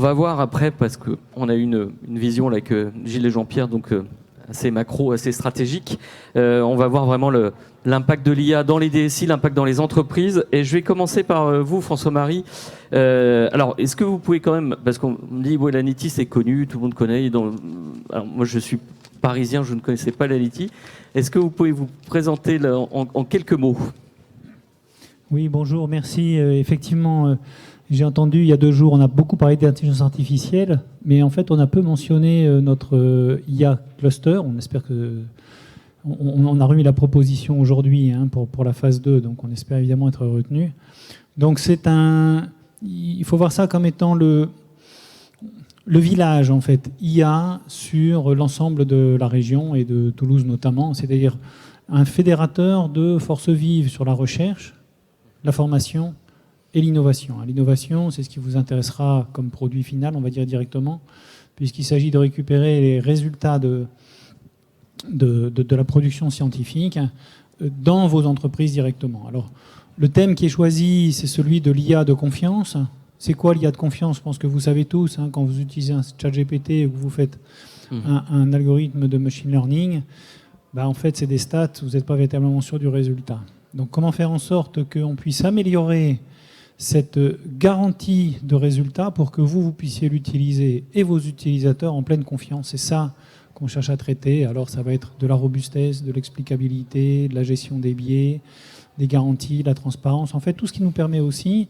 va voir après, parce qu'on a eu une vision là, avec Gilles et Jean-Pierre, donc assez macro, assez stratégique. On va voir vraiment l'impact de l'IA dans les DSI, l'impact dans les entreprises. Et je vais commencer par vous, François-Marie. Alors, est-ce que vous pouvez quand même, parce qu'on me dit, ouais, l'Anity, c'est connu, tout le monde connaît. Alors, moi, je suis parisien, je ne connaissais pas l'Anity. Est-ce que vous pouvez vous présenter là, en quelques mots? Oui, bonjour, merci. Effectivement, j'ai entendu il y a 2 jours, on a beaucoup parlé d'intelligence artificielle, mais en fait, on a peu mentionné notre IA cluster. On espère que on a remis la proposition aujourd'hui pour la phase 2, donc on espère évidemment être retenu. Donc il faut voir ça comme étant le village en fait IA sur l'ensemble de la région et de Toulouse notamment, c'est-à-dire un fédérateur de forces vives sur la recherche, la formation et l'innovation. L'innovation, c'est ce qui vous intéressera comme produit final, on va dire directement, puisqu'il s'agit de récupérer les résultats de la production scientifique dans vos entreprises directement. Alors, le thème qui est choisi, c'est celui de l'IA de confiance. C'est quoi l'IA de confiance? Je pense que vous savez tous, quand vous utilisez un ChatGPT ou que vous faites un algorithme de machine learning, en fait, c'est des stats, vous n'êtes pas véritablement sûr du résultat. Donc, comment faire en sorte qu'on puisse améliorer cette garantie de résultat pour que vous puissiez l'utiliser et vos utilisateurs en pleine confiance? C'est ça qu'on cherche à traiter. Alors, ça va être de la robustesse, de l'explicabilité, de la gestion des biais, des garanties, la transparence. En fait, tout ce qui nous permet aussi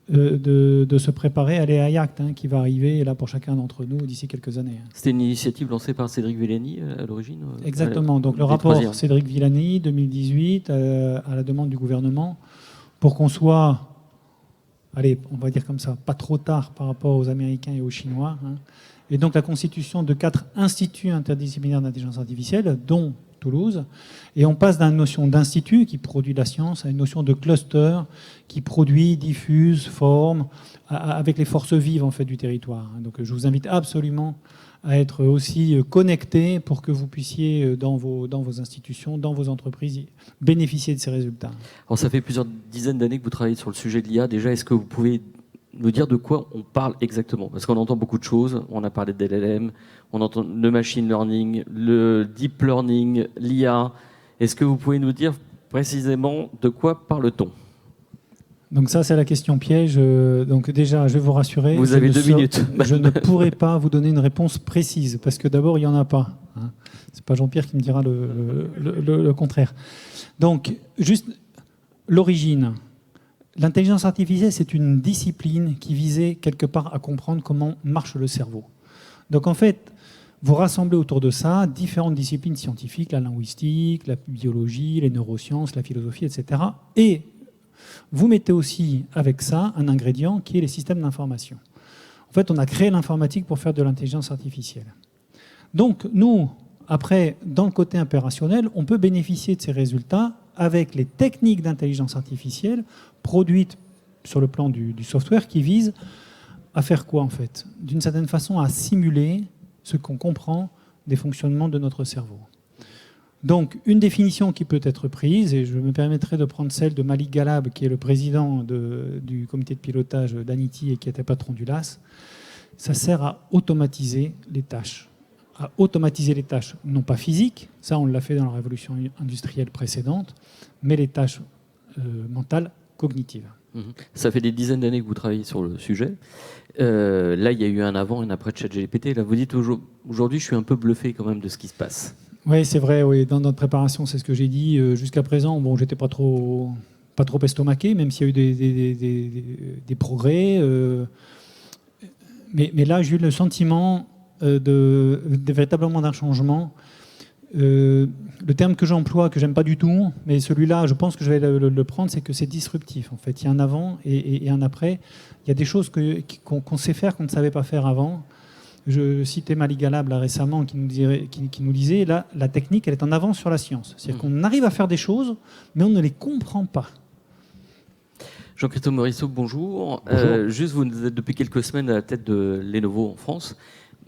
de se préparer à l'AI Act qui va arriver là pour chacun d'entre nous d'ici quelques années. C'était une initiative lancée par Cédric Villani à l'origine. Exactement. Donc le rapport Cédric Villani 2018 à la demande du gouvernement pour qu'on soit, allez, on va dire comme ça, pas trop tard par rapport aux Américains et aux Chinois. Et donc la constitution de 4 instituts interdisciplinaires d'intelligence artificielle, dont Toulouse, et on passe d'une notion d'institut qui produit de la science à une notion de cluster qui produit, diffuse, forme, avec les forces vives en fait du territoire. Donc je vous invite absolument à être aussi connectés pour que vous puissiez, dans vos institutions, dans vos entreprises, bénéficier de ces résultats. Alors ça fait plusieurs dizaines d'années que vous travaillez sur le sujet de l'IA. Déjà, est-ce que vous pouvez nous dire de quoi on parle exactement? Parce qu'on entend beaucoup de choses. On a parlé de LLM, on entend le machine learning, le deep learning, l'IA. Est-ce que vous pouvez nous dire précisément de quoi parle-t-on? Donc ça, c'est la question piège. Donc déjà, je vais vous rassurer. Vous avez 2 minutes. Je ne pourrai pas vous donner une réponse précise, parce que d'abord, il n'y en a pas. C'est pas Jean-Pierre qui me dira le contraire. Donc, juste l'origine. L'intelligence artificielle, c'est une discipline qui visait quelque part à comprendre comment marche le cerveau. Donc en fait, vous rassemblez autour de ça différentes disciplines scientifiques, la linguistique, la biologie, les neurosciences, la philosophie, etc. Et vous mettez aussi avec ça un ingrédient qui est les systèmes d'information. En fait, on a créé l'informatique pour faire de l'intelligence artificielle. Donc nous, après, dans le côté opérationnel, on peut bénéficier de ces résultats avec les techniques d'intelligence artificielle produites sur le plan du software qui visent à faire quoi en fait? D'une certaine façon, à simuler ce qu'on comprend des fonctionnements de notre cerveau. Donc, une définition qui peut être prise, et je me permettrai de prendre celle de Malik Galab, qui est le président du comité de pilotage d'Anity et qui était patron du LAS, ça sert à automatiser les tâches. À automatiser les tâches, non pas physiques, ça on l'a fait dans la révolution industrielle précédente, mais les tâches mentales, cognitives. Ça fait des dizaines d'années que vous travaillez sur le sujet. Là, il y a eu un avant et un après de ChatGPT. Là, vous dites aujourd'hui, je suis un peu bluffé quand même de ce qui se passe. Oui, c'est vrai. Oui. Dans notre préparation, c'est ce que j'ai dit. Jusqu'à présent, bon, j'étais pas trop estomaqué, même s'il y a eu des progrès. Mais là, j'ai eu le sentiment véritablement d'un changement. Le terme que j'emploie, que j'aime pas du tout, mais celui-là, je pense que je vais le prendre, c'est que c'est disruptif. En fait, il y a un avant et un après. Il y a des choses qu'on sait faire qu'on ne savait pas faire avant. Je citais Malik Galab là, récemment qui nous disait là, la technique, elle est en avance sur la science. C'est-à-dire qu'on arrive à faire des choses, mais on ne les comprend pas. Jean-Christophe Morisseau, bonjour. Juste, vous êtes depuis quelques semaines à la tête de Lenovo en France.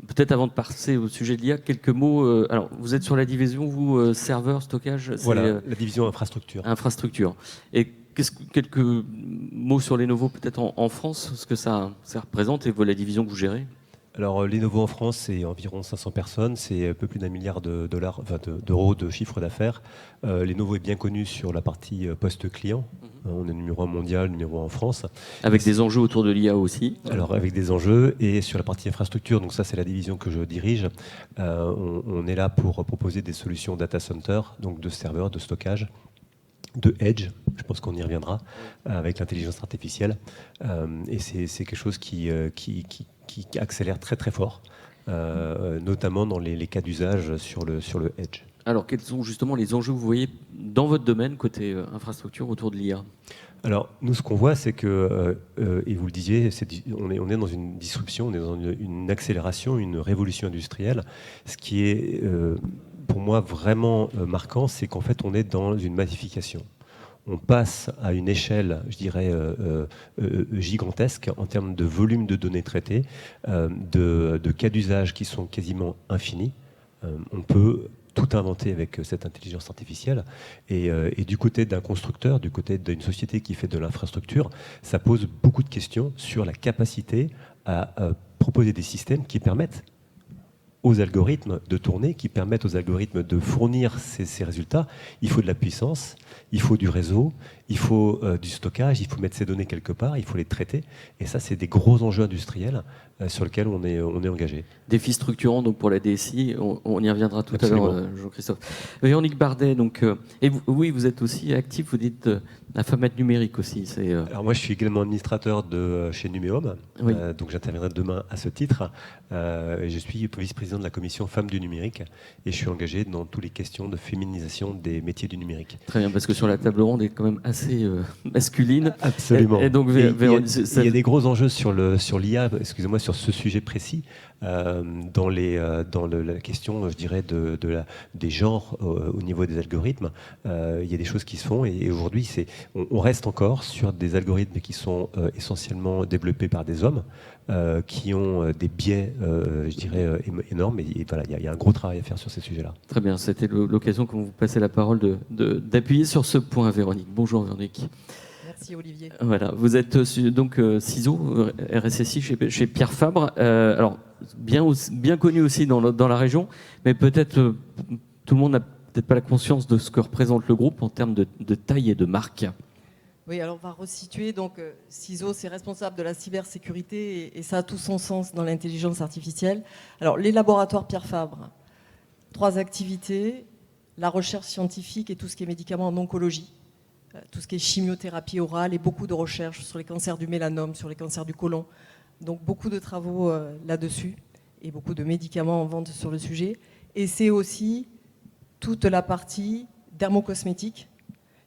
Peut-être avant de passer au sujet de l'IA, quelques mots. Alors, vous êtes sur la division, vous, serveur, stockage. Voilà, la division infrastructure. Infrastructure. Et Quelques mots sur Lenovo peut-être en France, ce que ça représente et la division que vous gérez. Alors, Lenovo en France, c'est environ 500 personnes, c'est un peu plus d'1 milliard d'euros de chiffre d'affaires. Lenovo est bien connu sur la partie poste client. On est numéro 1 mondial, numéro 1 en France. Avec des enjeux autour de l'IA aussi. Alors, avec des enjeux, et sur la partie infrastructure, donc ça c'est la division que je dirige, on est là pour proposer des solutions data center, donc de serveurs, de stockage, de edge, je pense qu'on y reviendra, avec l'intelligence artificielle. Et c'est quelque chose qui accélère très très fort, notamment dans les cas d'usage sur le edge. Alors, quels sont justement les enjeux que vous voyez dans votre domaine, côté infrastructure, autour de l'IA ? Alors, nous, ce qu'on voit, c'est que, et vous le disiez, on est dans une disruption, on est dans une accélération, une révolution industrielle. Ce qui est, pour moi, vraiment marquant, c'est qu'en fait, on est dans une massification. On passe à une échelle, je dirais, gigantesque en termes de volume de données traitées, de cas d'usage qui sont quasiment infinis. On peut tout inventer avec cette intelligence artificielle. Et du côté d'un constructeur, du côté d'une société qui fait de l'infrastructure, ça pose beaucoup de questions sur la capacité à proposer des systèmes qui permettent aux algorithmes de tourner, qui permettent aux algorithmes de fournir ces résultats. Il faut de la puissance, il faut du réseau, il faut du stockage, il faut mettre ces données quelque part, il faut les traiter. Et ça, c'est des gros enjeux industriels sur lesquels on est engagé. Défis structurants donc pour la DSI, on y reviendra tout Absolument. à l'heure, Jean-Christophe. Véronique Bardet, donc, et vous êtes aussi actif, vous dites la FAMED numérique aussi. Alors moi, je suis également administrateur chez Numéum, Oui. donc j'interviendrai demain à ce titre. Je suis vice-président de la commission Femmes du numérique et je suis engagé dans toutes les questions de féminisation des métiers du numérique. Très bien, parce que sur la table ronde est quand même assez masculine. Absolument. Et donc, il y a des gros enjeux sur l'IA, excusez-moi, sur ce sujet précis, dans la question, je dirais, des genres au niveau des algorithmes. Il y a des choses qui se font et aujourd'hui, on reste encore sur des algorithmes qui sont essentiellement développés par des hommes, qui ont des biais, je dirais, énormes. Et voilà, il y a un gros travail à faire sur ces sujets-là. Très bien, c'était l'occasion quand vous passez la parole d'appuyer sur ce point, Véronique. Bonjour Véronique. Merci Olivier. Voilà, vous êtes donc CISO, RSSI chez Pierre Fabre. Alors, bien connu aussi dans la région, mais peut-être tout le monde n'a peut-être pas la conscience de ce que représente le groupe en termes de taille et de marque. Oui, alors on va resituer. Donc, CISO, c'est responsable de la cybersécurité et ça a tout son sens dans l'intelligence artificielle. Alors, les laboratoires Pierre Fabre, 3 activités, la recherche scientifique et tout ce qui est médicaments en oncologie, tout ce qui est chimiothérapie orale et beaucoup de recherches sur les cancers du mélanome, sur les cancers du côlon. Donc, beaucoup de travaux là-dessus et beaucoup de médicaments en vente sur le sujet. Et c'est aussi toute la partie dermocosmétique.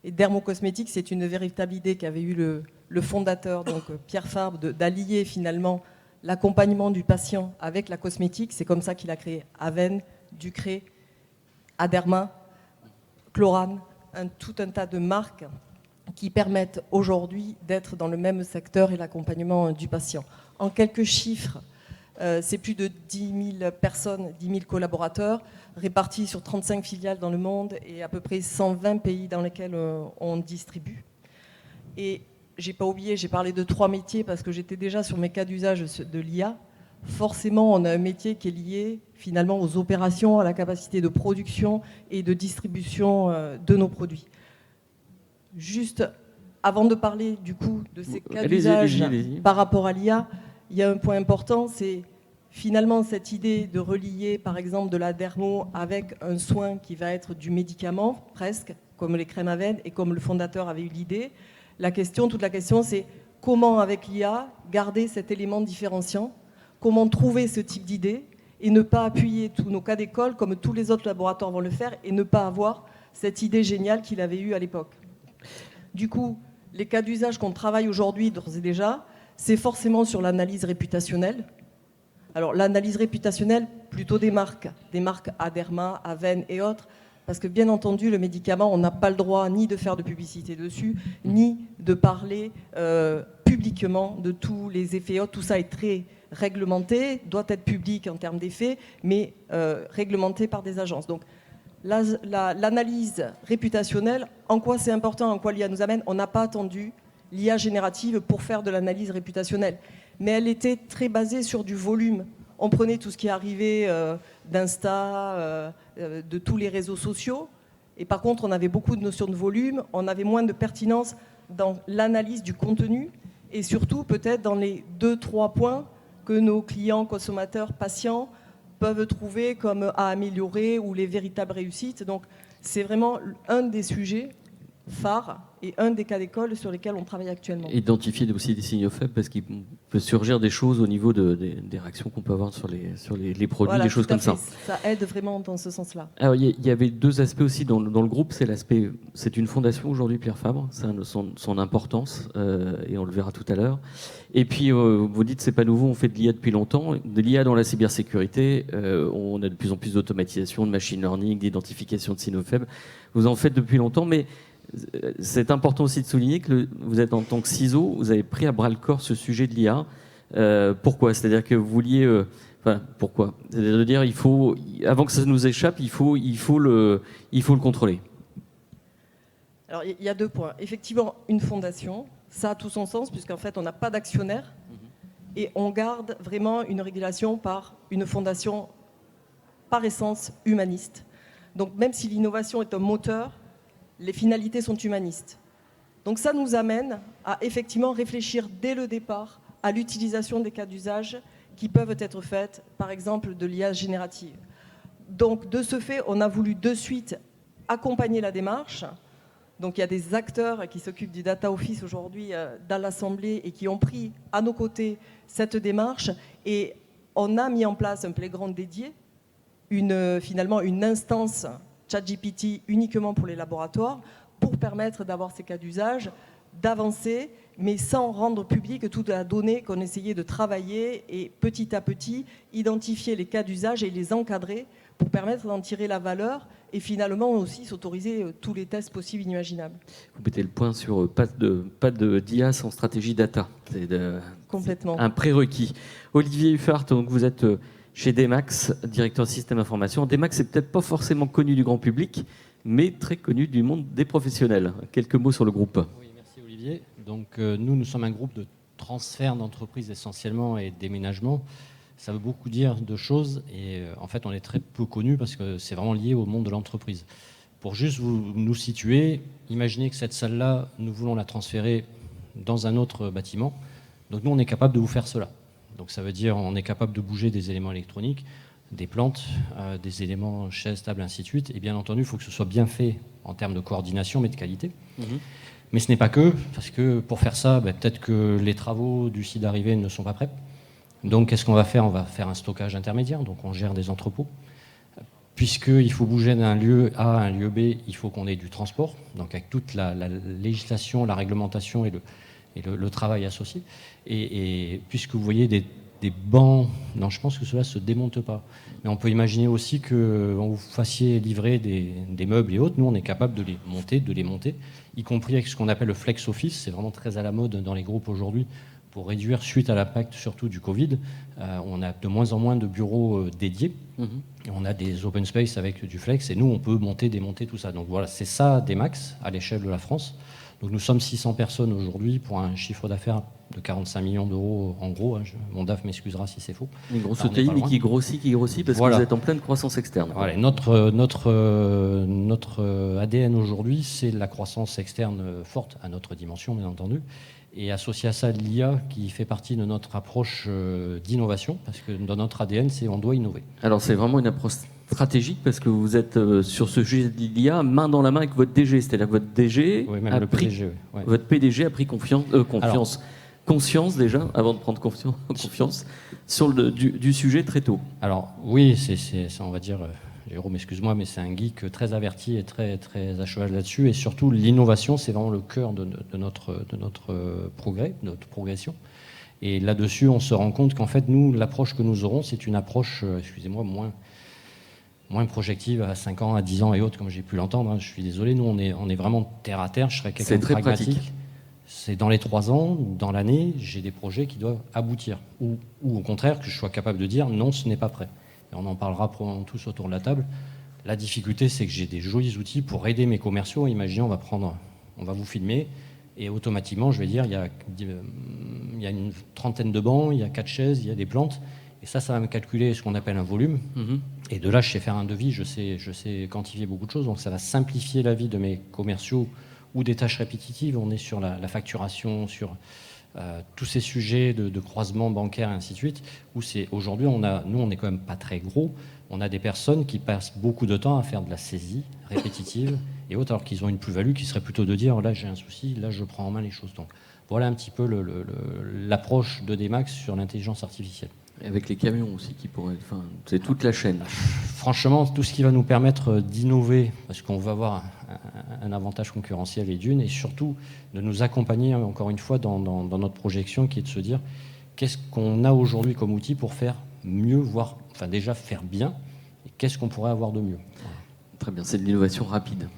Et dermocosmétique, c'est une véritable idée qu'avait eu le fondateur, donc Pierre Fabre, d'allier finalement l'accompagnement du patient avec la cosmétique. C'est comme ça qu'il a créé Aven, Ducré, Aderma, Chlorane, tout un tas de marques qui permettent aujourd'hui d'être dans le même secteur et l'accompagnement du patient. En quelques chiffres, c'est plus de 10 000 personnes, 10 000 collaborateurs, répartis sur 35 filiales dans le monde et à peu près 120 pays dans lesquels on distribue. Et j'ai pas oublié, j'ai parlé de 3 métiers parce que j'étais déjà sur mes cas d'usage de l'IA. Forcément, on a un métier qui est lié finalement aux opérations, à la capacité de production et de distribution de nos produits. Juste avant de parler du coup de ces cas d'usage par rapport à l'IA, il y a un point important, c'est finalement cette idée de relier par exemple de la dermo avec un soin qui va être du médicament, presque, comme les crèmes Aven et comme le fondateur avait eu l'idée. Toute la question c'est comment avec l'IA garder cet élément différenciant, comment trouver ce type d'idée et ne pas appuyer tous nos cas d'école comme tous les autres laboratoires vont le faire et ne pas avoir cette idée géniale qu'il avait eue à l'époque. Du coup, les cas d'usage qu'on travaille aujourd'hui d'ores et déjà, c'est forcément sur l'analyse réputationnelle. Alors l'analyse réputationnelle, plutôt des marques Aderma, Aven et autres, parce que bien entendu, le médicament, on n'a pas le droit ni de faire de publicité dessus, ni de parler publiquement de tous les effets. Tout ça est très réglementé, doit être public en termes d'effets, mais réglementé par des agences. Donc l'analyse réputationnelle, en quoi c'est important, en quoi l'IA nous amène. On n'a pas attendu l'IA générative pour faire de l'analyse réputationnelle. Mais elle était très basée sur du volume. On prenait tout ce qui arrivait d'Insta, de tous les réseaux sociaux. Et par contre, on avait beaucoup de notions de volume, on avait moins de pertinence dans l'analyse du contenu et surtout peut-être dans les 2-3 points que nos clients, consommateurs, patients peuvent trouver comme à améliorer ou les véritables réussites. Donc c'est vraiment un des sujets phares et un des cas d'école sur lesquels on travaille actuellement. Identifier aussi des signaux faibles parce qu'il peut surgir des choses au niveau des réactions qu'on peut avoir sur les produits, voilà, des choses comme ça. Ça aide vraiment dans ce sens-là. Alors il y avait 2 aspects aussi dans le groupe. C'est l'aspect, c'est une fondation aujourd'hui, Pierre Fabre, c'est son importance et on le verra tout à l'heure. Et puis vous dites c'est pas nouveau, on fait de l'IA depuis longtemps, de l'IA dans la cybersécurité. On a de plus en plus d'automatisation, de machine learning, d'identification de signaux faibles. Vous en faites depuis longtemps, mais c'est important aussi de souligner que vous êtes en tant que CISO, vous avez pris à bras le corps ce sujet de l'IA. Pourquoi ? C'est-à-dire que vous vouliez... pourquoi ? C'est-à-dire de dire, avant que ça nous échappe, il faut le contrôler. Alors, il y a 2 points. Effectivement, une fondation, ça a tout son sens, puisqu'en fait, on n'a pas d'actionnaire et on garde vraiment une régulation par une fondation, par essence, humaniste. Donc, même si l'innovation est un moteur, les finalités sont humanistes. Donc ça nous amène à effectivement réfléchir dès le départ à l'utilisation des cas d'usage qui peuvent être faites, par exemple de l'IA générative. Donc de ce fait, on a voulu de suite accompagner la démarche. Donc il y a des acteurs qui s'occupent du Data Office aujourd'hui dans l'Assemblée et qui ont pris à nos côtés cette démarche et on a mis en place un playground dédié, finalement une instance ChatGPT uniquement pour les laboratoires, pour permettre d'avoir ces cas d'usage, d'avancer, mais sans rendre public toute la donnée qu'on essayait de travailler et petit à petit identifier les cas d'usage et les encadrer pour permettre d'en tirer la valeur et finalement aussi s'autoriser tous les tests possibles et inimaginables. Vous mettez le point sur pas de d'IA sans stratégie data. Complètement. Un prérequis. Olivier Huffart, donc vous êtes... chez Demax, directeur système information. Demax n'est peut-être pas forcément connu du grand public, mais très connu du monde des professionnels. Quelques mots sur le groupe. Oui, merci Olivier. Donc nous sommes un groupe de transfert d'entreprises essentiellement et de déménagement. Ça veut beaucoup dire de choses et en fait on est très peu connu parce que c'est vraiment lié au monde de l'entreprise. Pour juste nous situer, imaginez que cette salle-là, nous voulons la transférer dans un autre bâtiment. Donc nous on est capable de vous faire cela. Donc ça veut dire on est capable de bouger des éléments électroniques, des plantes, des éléments chaises, tables, ainsi de suite. Et bien entendu, il faut que ce soit bien fait en termes de coordination, mais de qualité. Mais ce n'est pas que, parce que pour faire ça, peut-être que les travaux du site d'arrivée ne sont pas prêts. Donc qu'est-ce qu'on va faire ? On va faire un stockage intermédiaire, donc on gère des entrepôts. Puisqu'il faut bouger d'un lieu A à un lieu B, il faut qu'on ait du transport, donc avec toute la législation, la réglementation et le travail associé. Et puisque vous voyez des bancs, non, je pense que cela ne se démonte pas. Mais on peut imaginer aussi qu'on vous fassiez livrer des meubles et autres. Nous, on est capable de les monter, y compris avec ce qu'on appelle le flex office. C'est vraiment très à la mode dans les groupes aujourd'hui pour réduire, suite à l'impact surtout du Covid. On a de moins en moins de bureaux dédiés. Et on a des open space avec du flex. Et nous, on peut monter, démonter, tout ça. Donc voilà, c'est ça Demax à l'échelle de la France. Donc nous sommes 600 personnes aujourd'hui pour un chiffre d'affaires de 45 millions d'euros en gros. Mon DAF m'excusera si c'est faux. Une grosse ETI, mais qui grossit parce que vous êtes en pleine croissance externe. Voilà, notre ADN aujourd'hui, c'est la croissance externe forte à notre dimension, bien entendu. Et associé à ça, l'IA qui fait partie de notre approche d'innovation, parce que dans notre ADN, on doit innover. Alors c'est vraiment une approche stratégique parce que vous êtes sur ce sujet de l'IA main dans la main avec votre DG, c'est-à-dire que votre DG votre PDG a pris conscience déjà avant de prendre confiance sur du sujet très tôt. Alors oui, c'est on va dire, Jérôme, excuse-moi, mais c'est un geek très averti et très très à cheval là-dessus, et surtout l'innovation, c'est vraiment le cœur de notre progrès, de notre progression. Et là-dessus, on se rend compte qu'en fait, nous, l'approche que nous aurons, c'est une approche, excusez-moi, moins projective à 5 ans, à 10 ans et autres, comme j'ai pu l'entendre. Je suis désolé, nous, on est vraiment terre à terre. Je serais quelqu'un de pragmatique. Pratique. C'est dans les 3 ans, dans l'année, j'ai des projets qui doivent aboutir. Ou au contraire, que je sois capable de dire non, ce n'est pas prêt. Et on en parlera probablement tous autour de la table. La difficulté, c'est que j'ai des jolis outils pour aider mes commerciaux. Imaginez, on va vous filmer, et automatiquement, je vais dire, il y a une trentaine de bancs, il y a 4 chaises, il y a des plantes, et ça va me calculer ce qu'on appelle un volume. Et de là, je sais faire un devis, je sais quantifier beaucoup de choses, donc ça va simplifier la vie de mes commerciaux ou des tâches répétitives. On est sur la facturation, sur tous ces sujets de croisement bancaire et ainsi de suite, où aujourd'hui, nous, on n'est quand même pas très gros. On a des personnes qui passent beaucoup de temps à faire de la saisie répétitive et autres, alors qu'ils ont une plus-value qui serait plutôt de dire, là, j'ai un souci, là, je prends en main les choses. Donc, voilà un petit peu l'approche de Demax sur l'intelligence artificielle. Et avec les camions aussi, qui pourraient... Enfin, c'est toute la chaîne. Franchement, tout ce qui va nous permettre d'innover, parce qu'on va avoir un avantage concurrentiel et surtout de nous accompagner, encore une fois, dans notre projection, qui est de se dire, qu'est-ce qu'on a aujourd'hui comme outil pour faire mieux, voire, enfin déjà faire bien, et qu'est-ce qu'on pourrait avoir de mieux. Voilà. Très bien, c'est de l'innovation rapide.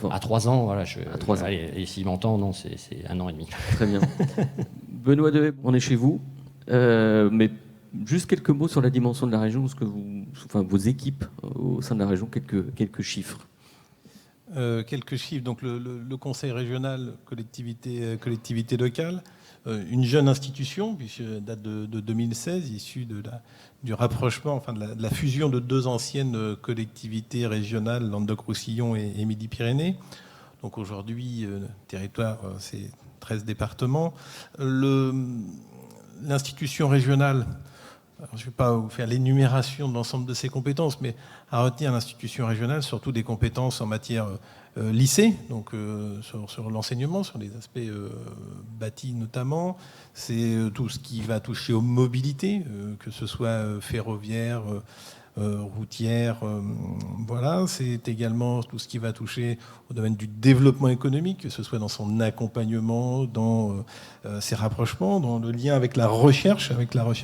À 3 ans, voilà. À 3 ans. Allez, et s'il m'entend, non, c'est 1 an et demi. Très bien. Benoît Dehaye, on est chez vous, mais juste quelques mots sur la dimension de la région, vos équipes au sein de la région, quelques chiffres. Quelques chiffres. Donc le Conseil régional, collectivité locale, une jeune institution, puisque date de 2016, issue du rapprochement, enfin de la fusion de 2 anciennes collectivités régionales, Languedoc-Roussillon et Midi-Pyrénées. Donc aujourd'hui, territoire, c'est 13 départements. L'institution régionale, alors, je ne vais pas vous faire l'énumération de l'ensemble de ses compétences, mais à retenir l'institution régionale, surtout des compétences en matière lycée, donc sur l'enseignement, sur les aspects bâtis notamment. C'est tout ce qui va toucher aux mobilités, que ce soit ferroviaire, routière, voilà. C'est également tout ce qui va toucher au domaine du développement économique, que ce soit dans son accompagnement, dans ses rapprochements, dans le lien avec la recherche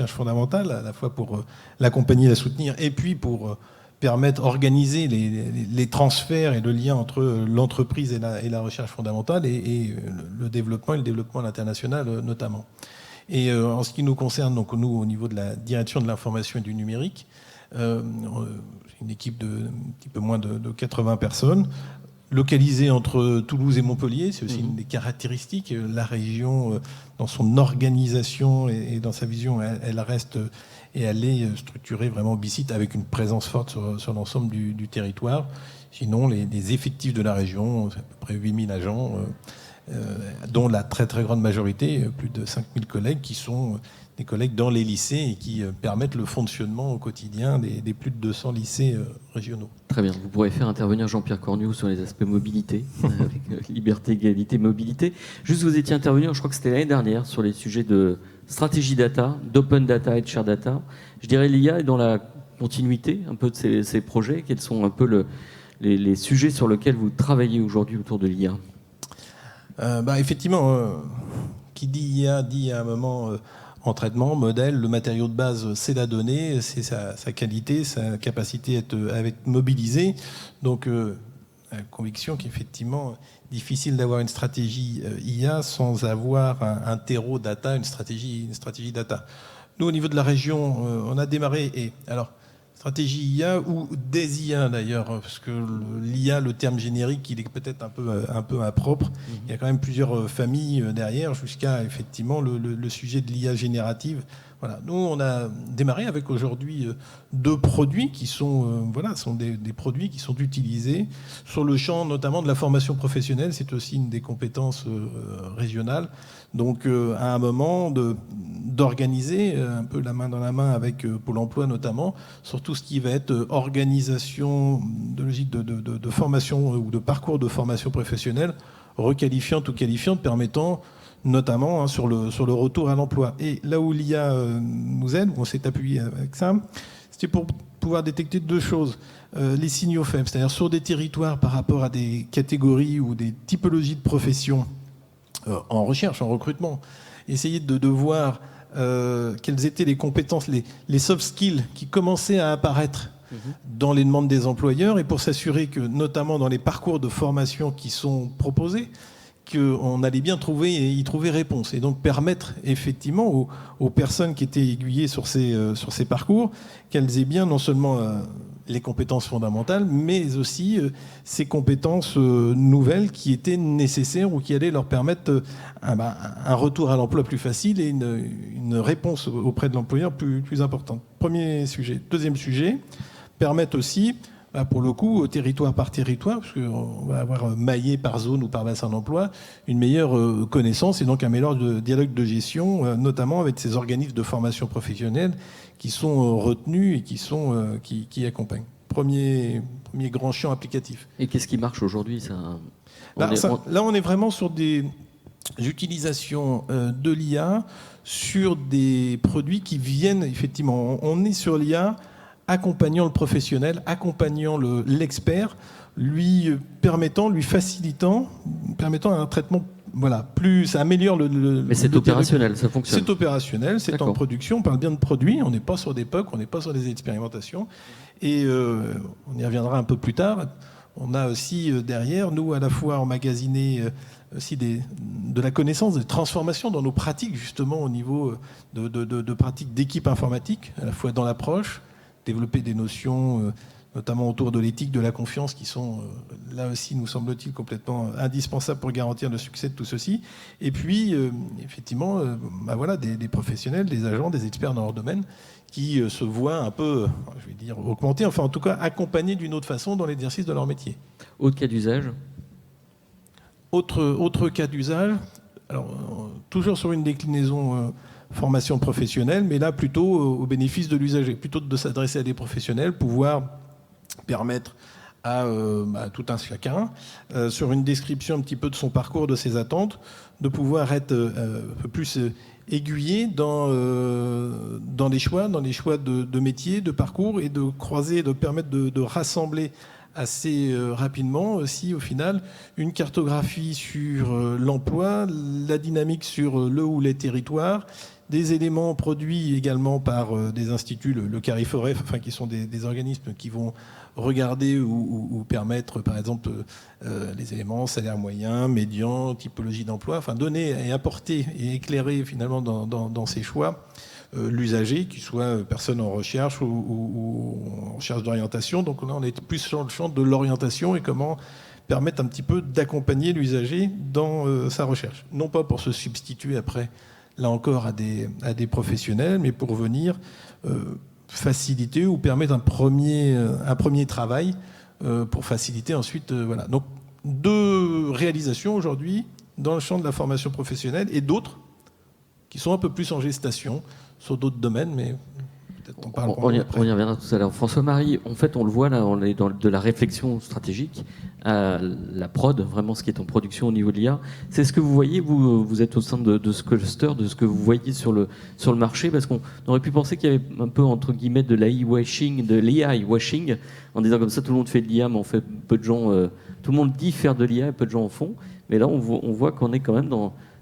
fondamentale, à la fois pour l'accompagner, la soutenir, et puis pour permettre d'organiser les transferts et le lien entre l'entreprise et la recherche fondamentale et le développement à l'international notamment. Et en ce qui nous concerne, donc nous, au niveau de la direction de l'information et du numérique, une équipe de un petit peu moins de 80 personnes, localisée entre Toulouse et Montpellier. C'est aussi une des caractéristiques. La région, dans son organisation et dans sa vision, elle reste et elle est structurée vraiment bicite, avec une présence forte sur l'ensemble du territoire. Sinon, les effectifs de la région, c'est à peu près 8000 agents, dont la très très grande majorité, plus de 5000 collègues, qui sont des collègues dans les lycées et qui permettent le fonctionnement au quotidien des plus de 200 lycées régionaux. Très bien, vous pourrez faire intervenir Jean-Pierre Cornu sur les aspects mobilité, avec liberté, égalité, mobilité. Juste, vous étiez intervenu, je crois que c'était l'année dernière, sur les sujets de stratégie data, d'open data et de share data. Je dirais l'IA est dans la continuité un peu de ces projets. Quels sont un peu les sujets sur lesquels vous travaillez aujourd'hui autour de l'IA ? Effectivement, qui dit IA dit à un moment entraînement, modèle, le matériau de base, c'est la donnée, c'est sa qualité, sa capacité à être mobilisée. Donc, la conviction qu'effectivement, difficile d'avoir une stratégie IA sans avoir un terreau data, une stratégie data. Nous, au niveau de la région, on a démarré, stratégie IA ou des IA d'ailleurs, parce que l'IA, le terme générique, il est peut-être un peu impropre. Il y a quand même plusieurs familles derrière, jusqu'à effectivement le sujet de l'IA générative. Voilà. Nous, on a démarré avec aujourd'hui 2 produits qui sont, sont des produits qui sont utilisés sur le champ notamment de la formation professionnelle. C'est aussi une des compétences régionales. Donc, à un moment d'organiser un peu la main dans la main avec Pôle emploi notamment sur tout ce qui va être organisation de logique de formation ou de parcours de formation professionnelle requalifiante ou qualifiante, permettant notamment sur le retour à l'emploi. Et là où l'IA nous aide, on s'est appuyé avec ça, c'était pour pouvoir détecter 2 choses. Les signaux faibles, c'est-à-dire sur des territoires par rapport à des catégories ou des typologies de professions en recherche, en recrutement. Essayer de voir quelles étaient les compétences, les soft skills qui commençaient à apparaître dans les demandes des employeurs, et pour s'assurer que, notamment dans les parcours de formation qui sont proposés, qu'on allait bien y trouver réponse, et donc permettre effectivement aux personnes qui étaient aiguillées sur ces parcours qu'elles aient bien non seulement les compétences fondamentales, mais aussi ces compétences nouvelles qui étaient nécessaires ou qui allaient leur permettre un retour à l'emploi plus facile et une réponse auprès de l'employeur plus importante. Premier sujet. Deuxième sujet, permettre aussi, pour le coup, territoire par territoire, parce qu'on va avoir maillé par zone ou par bassin d'emploi, une meilleure connaissance et donc un meilleur dialogue de gestion, notamment avec ces organismes de formation professionnelle qui sont retenus et qui accompagnent. Premier grand champ applicatif. Et qu'est-ce qui marche aujourd'hui Là, on est vraiment sur des utilisations de l'IA sur des produits qui viennent, effectivement, on est sur l'IA accompagnant le professionnel, accompagnant l'expert, lui facilitant, permettant un traitement, ça améliore Mais c'est opérationnel, ça fonctionne. C'est opérationnel, c'est en production, on parle bien de produits, on n'est pas sur des POC, on n'est pas sur des expérimentations, et on y reviendra un peu plus tard. On a aussi derrière, nous, à la fois emmagasiné aussi de la connaissance, des transformations dans nos pratiques, justement, au niveau de pratiques d'équipe informatique, à la fois dans l'approche, développer des notions, notamment autour de l'éthique, de la confiance, qui sont, là aussi, nous semble-t-il, complètement indispensables pour garantir le succès de tout ceci. Et puis, effectivement, des professionnels, des agents, des experts dans leur domaine, qui se voient un peu, je vais dire, augmentés, enfin en tout cas accompagnés d'une autre façon dans l'exercice de leur métier. Autre cas d'usage ? Autre cas d'usage, alors toujours sur une déclinaison formation professionnelle, mais là plutôt au bénéfice de l'usager, plutôt de s'adresser à des professionnels, pouvoir permettre à tout un chacun, sur une description un petit peu de son parcours, de ses attentes, de pouvoir être un peu plus aiguillé dans les choix de métier, de parcours, et de croiser, de permettre de rassembler assez rapidement aussi, au final, une cartographie sur l'emploi, la dynamique sur le ou les territoires, des éléments produits également par des instituts, le CARIFOREF, enfin, qui sont des organismes qui vont regarder ou permettre, par exemple, les éléments salaire moyen, médian, typologie d'emploi, enfin donner et apporter et éclairer finalement dans ces choix l'usager, qu'il soit personne en recherche ou en recherche d'orientation. Donc là, on est plus sur le champ de l'orientation et comment permettre un petit peu d'accompagner l'usager dans sa recherche. Non pas pour se substituer après, là encore, à des professionnels, mais pour venir faciliter ou permettre un premier travail pour faciliter ensuite. Voilà. Donc, 2 réalisations aujourd'hui dans le champ de la formation professionnelle et d'autres qui sont un peu plus en gestation sur d'autres domaines, mais peut-être on parle. On y reviendra tout à l'heure. François-Marie, en fait, on le voit là, on est dans de la réflexion stratégique à la prod, vraiment ce qui est en production au niveau de l'IA. C'est ce que vous voyez, vous êtes au sein de ce cluster, de ce que vous voyez sur le marché, parce qu'on aurait pu penser qu'il y avait un peu, entre guillemets, de l'AI-washing, de l'AI-washing, en disant comme ça, tout le monde fait de l'IA, mais en fait, peu de gens, tout le monde dit faire de l'IA, et peu de gens en font. Mais là, on voit qu'on est quand même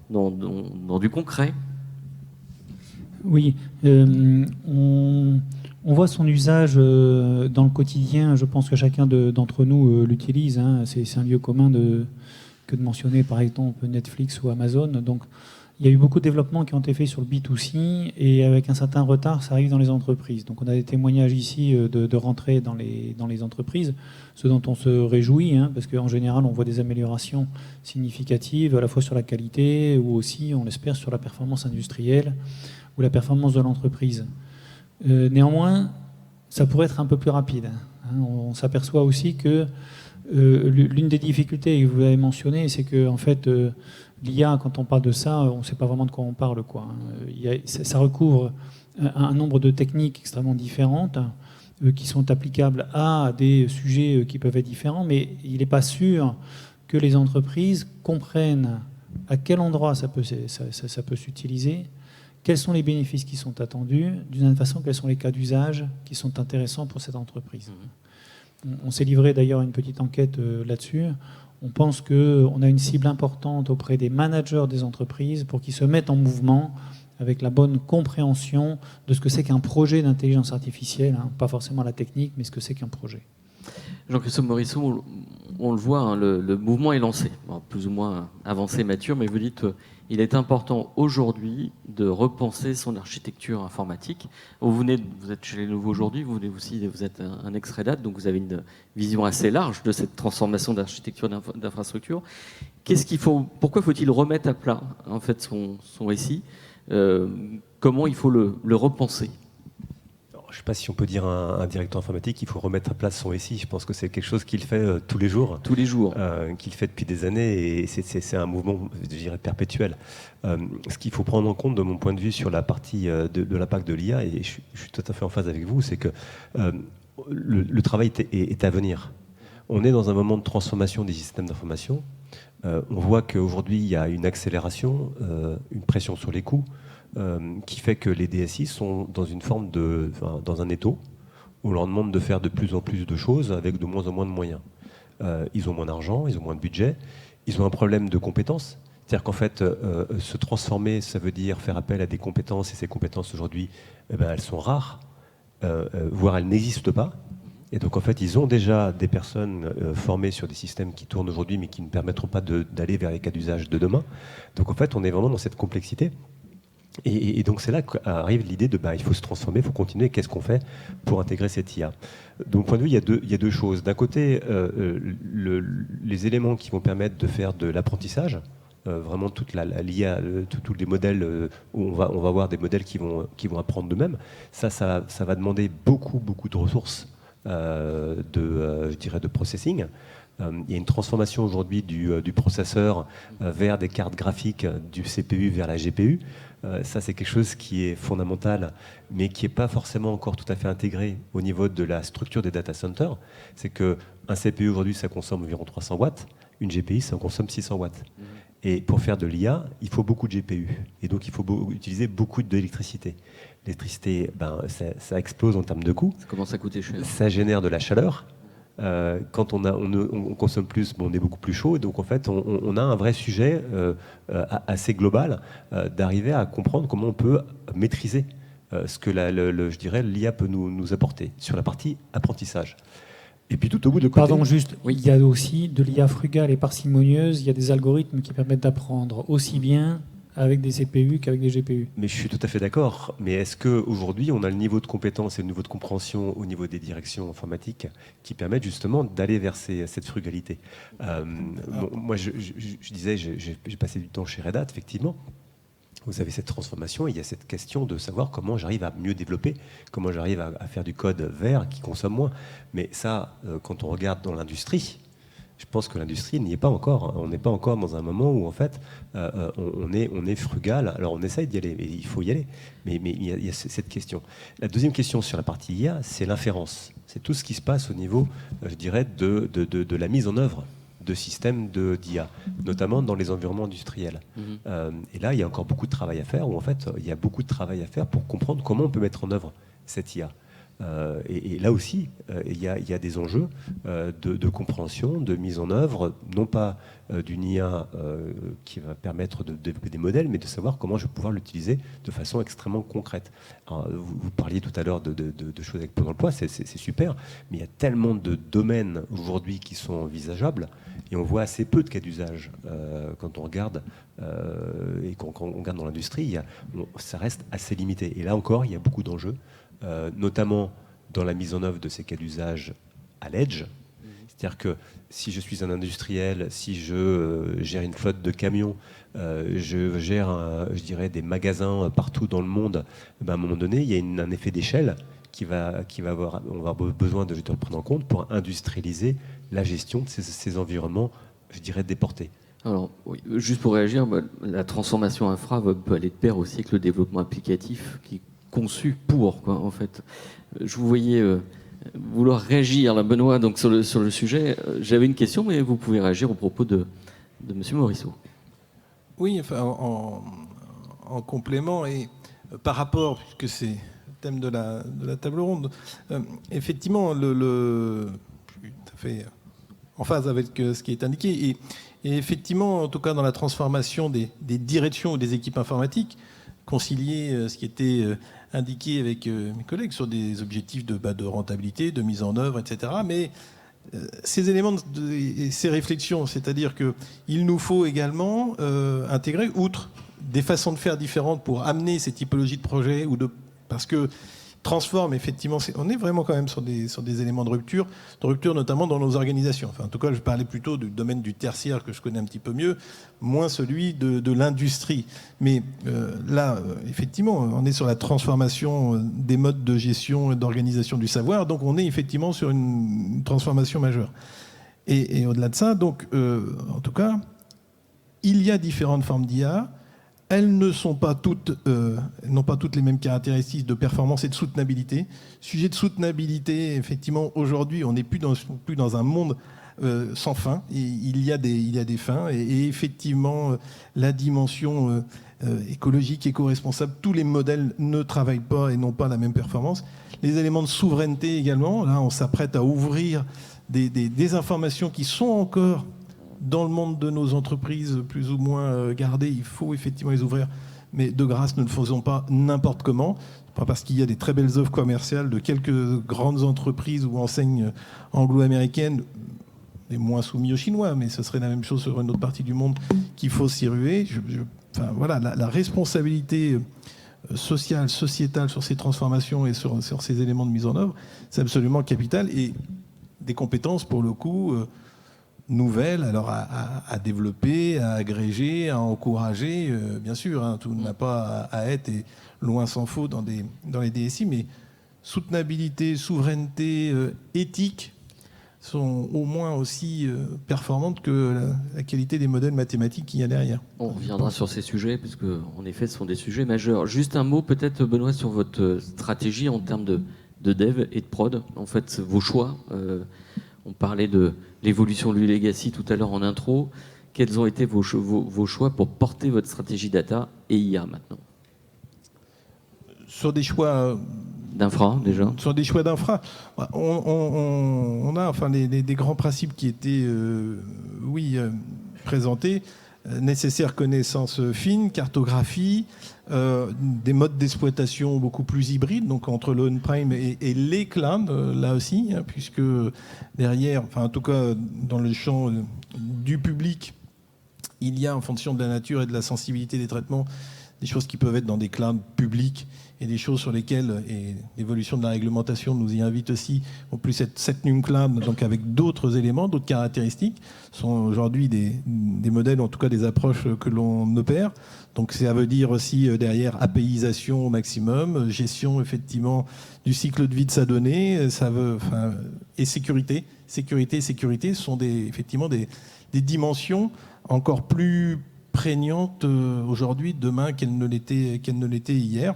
dans du concret. Oui, on voit son usage dans le quotidien. Je pense que chacun d'entre nous l'utilise. Hein. C'est un lieu commun que de mentionner, par exemple, Netflix ou Amazon. Donc, il y a eu beaucoup de développements qui ont été faits sur le B2C et avec un certain retard, ça arrive dans les entreprises. Donc, on a des témoignages ici de rentrée dans les entreprises, ce dont on se réjouit, hein, parce qu'en général, on voit des améliorations significatives, à la fois sur la qualité ou aussi, on l'espère, sur la performance industrielle ou la performance de l'entreprise. Néanmoins, ça pourrait être un peu plus rapide. Hein. On s'aperçoit aussi que l'une des difficultés que vous avez mentionnées, c'est que en fait, l'IA, quand on parle de ça, on ne sait pas vraiment de quoi on parle, quoi. Ça recouvre un nombre de techniques extrêmement différentes qui sont applicables à des sujets qui peuvent être différents, mais il n'est pas sûr que les entreprises comprennent à quel endroit ça peut s'utiliser, quels sont les bénéfices qui sont attendus, d'une autre façon, quels sont les cas d'usage qui sont intéressants pour cette entreprise. On s'est livré d'ailleurs à une petite enquête là-dessus. On pense qu'on a une cible importante auprès des managers des entreprises pour qu'ils se mettent en mouvement avec la bonne compréhension de ce que c'est qu'un projet d'intelligence artificielle, hein, pas forcément la technique, mais ce que c'est qu'un projet. Jean-Christophe Morisseau, on le voit, hein, le mouvement est lancé, bon, plus ou moins avancé, mature, mais vous dites il est important aujourd'hui de repenser son architecture informatique. Vous êtes chez Lenovo aujourd'hui, vous êtes un ex-Red Hat, donc vous avez une vision assez large de cette transformation d'architecture d'infrastructure. Pourquoi faut-il remettre à plat en fait son SI Comment il faut le repenser? Je ne sais pas si on peut dire à un directeur informatique qu'il faut remettre à place son SI. Je pense que c'est quelque chose qu'il fait tous les jours. Tous les jours. Qu'il fait depuis des années, et c'est un mouvement, je dirais, perpétuel. Ce qu'il faut prendre en compte, de mon point de vue, sur la partie de l'impact de l'IA, et je suis tout à fait en phase avec vous, c'est que le travail est à venir. On est dans un moment de transformation des systèmes d'information. On voit qu'aujourd'hui, il y a une accélération, une pression sur les coûts, qui fait que les DSI sont dans une forme dans un étau où on leur demande de faire de plus en plus de choses avec de moins en moins de moyens. Ils ont moins d'argent, ils ont moins de budget, ils ont un problème de compétences. C'est-à-dire qu'en fait, se transformer, ça veut dire faire appel à des compétences, et ces compétences aujourd'hui, elles sont rares, voire elles n'existent pas. Et donc en fait, ils ont déjà des personnes formées sur des systèmes qui tournent aujourd'hui, mais qui ne permettront pas d'aller vers les cas d'usage de demain. Donc en fait, on est vraiment dans cette complexité. Et donc c'est là qu'arrive l'idée de il faut se transformer, il faut continuer. Qu'est-ce qu'on fait pour intégrer cette IA? De mon point de vue, il y a deux choses. D'un côté, les éléments qui vont permettre de faire de l'apprentissage, vraiment toute l'IA, tous les modèles où on va avoir des modèles qui vont apprendre d'eux-mêmes. Ça va demander beaucoup de ressources je dirais de processing. Il y a une transformation aujourd'hui du processeur vers des cartes graphiques, du CPU vers la GPU. Ça, c'est quelque chose qui est fondamental, mais qui n'est pas forcément encore tout à fait intégré au niveau de la structure des data centers. C'est qu'un CPU aujourd'hui, ça consomme environ 300 watts. Une GPU, ça en consomme 600 watts. Et pour faire de l'IA, il faut beaucoup de GPU. Et donc, il faut utiliser beaucoup d'électricité. L'électricité, ça explose en termes de coûts. Ça commence à coûter cher. Ça génère de la chaleur. Quand on consomme plus, on est beaucoup plus chaud. Et donc, en fait, on a un vrai sujet assez global d'arriver à comprendre comment on peut maîtriser ce que je dirais, l'IA peut nous apporter sur la partie apprentissage. Et puis tout au bout de côté... Pardon, juste, oui. Il y a aussi de l'IA frugale et parcimonieuse. Il y a des algorithmes qui permettent d'apprendre aussi bien avec des CPU qu'avec des GPU. Mais je suis tout à fait d'accord. Mais est-ce qu'aujourd'hui, on a le niveau de compétence et le niveau de compréhension au niveau des directions informatiques qui permettent justement d'aller vers cette frugalité? Moi, je disais, j'ai passé du temps chez Red Hat, effectivement. Vous avez cette transformation, et il y a cette question de savoir comment j'arrive à mieux développer, comment j'arrive à faire du code vert qui consomme moins. Mais ça, quand on regarde dans l'industrie, je pense que l'industrie n'y est pas encore. On n'est pas encore dans un moment où, en fait, on est frugal. Alors, on essaye d'y aller, mais il faut y aller. Mais il y a cette question. La deuxième question sur la partie IA, c'est l'inférence. C'est tout ce qui se passe au niveau, je dirais, de la mise en œuvre de systèmes d'IA, notamment dans les environnements industriels. Et là, il y a encore beaucoup de travail à faire, où en fait, il y a beaucoup de travail à faire pour comprendre comment on peut mettre en œuvre cette IA. Et là aussi, il y a des enjeux de compréhension, de mise en œuvre, non pas d'une IA qui va permettre de développer des modèles, mais de savoir comment je vais pouvoir l'utiliser de façon extrêmement concrète. Alors, vous parliez tout à l'heure de choses avec Pôle emploi, c'est super, mais il y a tellement de domaines aujourd'hui qui sont envisageables, et on voit assez peu de cas d'usage quand on regarde, et quand on regarde dans l'industrie, ça reste assez limité. Et là encore, il y a beaucoup d'enjeux. Notamment dans la mise en œuvre de ces cas d'usage à l'edge. C'est-à-dire que si je suis un industriel, si je gère une flotte de camions, je gère, je dirais, des magasins partout dans le monde, à un moment donné, il y a un effet d'échelle on va avoir besoin de prendre en compte pour industrialiser la gestion de ces environnements, je dirais, déportés. Alors, oui, juste pour réagir, la transformation infra peut aller de pair aussi avec le développement applicatif qui conçu pour, quoi, en fait. Je vous voyais vouloir réagir, là, Benoît, donc, sur le sujet. J'avais une question, mais vous pouvez réagir au propos de M. Morisseau. Oui, enfin, en complément, et par rapport, puisque c'est le thème de la table ronde, effectivement, je suis tout à fait en phase avec ce qui est indiqué. Et effectivement, en tout cas, dans la transformation des directions ou des équipes informatiques, concilier ce qui était indiqué avec mes collègues sur des objectifs de rentabilité, de mise en œuvre, etc. Mais ces éléments et ces réflexions, c'est-à-dire qu'il nous faut également intégrer, outre des façons de faire différentes pour amener ces typologies de projets, parce que transforme effectivement, on est vraiment quand même sur des éléments de rupture notamment dans nos organisations. Enfin, en tout cas, je parlais plutôt du domaine du tertiaire que je connais un petit peu mieux, moins celui de l'industrie. Mais là, effectivement, on est sur la transformation des modes de gestion et d'organisation du savoir, donc on est effectivement sur une transformation majeure. Et au-delà de ça, donc, en tout cas, il y a différentes formes d'IA. Elles ne sont pas toutes, n'ont pas toutes les mêmes caractéristiques de performance et de soutenabilité. Sujet de soutenabilité, effectivement, aujourd'hui, on n'est plus dans un monde sans fin. Il y a des fins. Et effectivement, la dimension écologique, éco-responsable, tous les modèles ne travaillent pas et n'ont pas la même performance. Les éléments de souveraineté également. Là, on s'apprête à ouvrir des informations qui sont encore dans le monde de nos entreprises plus ou moins gardées. Il faut effectivement les ouvrir, mais de grâce, ne le faisons pas n'importe comment. Pas parce qu'il y a des très belles offres commerciales de quelques grandes entreprises ou enseignes anglo-américaines, et moins soumis aux Chinois, mais ce serait la même chose sur une autre partie du monde, qu'il faut s'y ruer. Enfin, voilà, la responsabilité sociale, sociétale sur ces transformations et sur ces éléments de mise en œuvre, c'est absolument capital. Et des compétences, pour le coup, nouvelles, alors à développer, à agréger, à encourager, bien sûr, hein, tout n'a pas à être, et loin s'en faut dans les DSI, mais soutenabilité, souveraineté, éthique sont au moins aussi performantes que la qualité des modèles mathématiques qu'il y a derrière. On reviendra sur ces sujets, parce qu'en effet, ce sont des sujets majeurs. Juste un mot, peut-être, Benoît, sur votre stratégie en termes de dev et de prod. En fait, vos choix. On parlait de l'évolution du legacy tout à l'heure en intro. Quels ont été vos choix pour porter votre stratégie data et IA maintenant ? Sur des choix d'infra, déjà. Sur des choix d'infra, on a enfin des grands principes qui étaient, présentés. Nécessaire connaissance fine, cartographie, des modes d'exploitation beaucoup plus hybrides, donc entre l'on-prem et les clouds, là aussi, hein, puisque derrière, enfin en tout cas dans le champ du public, il y a en fonction de la nature et de la sensibilité des traitements, des choses qui peuvent être dans des clouds publics et des choses sur lesquelles, et l'évolution de la réglementation nous y invite aussi, en plus cette Num Cloud, donc avec d'autres éléments, d'autres caractéristiques, sont aujourd'hui des modèles, en tout cas des approches que l'on opère. Donc ça veut dire aussi derrière APIisation au maximum, gestion effectivement du cycle de vie de sa donnée, et sécurité. Sécurité sont effectivement des dimensions encore plus prégnantes aujourd'hui, demain, qu'elles ne l'étaient hier.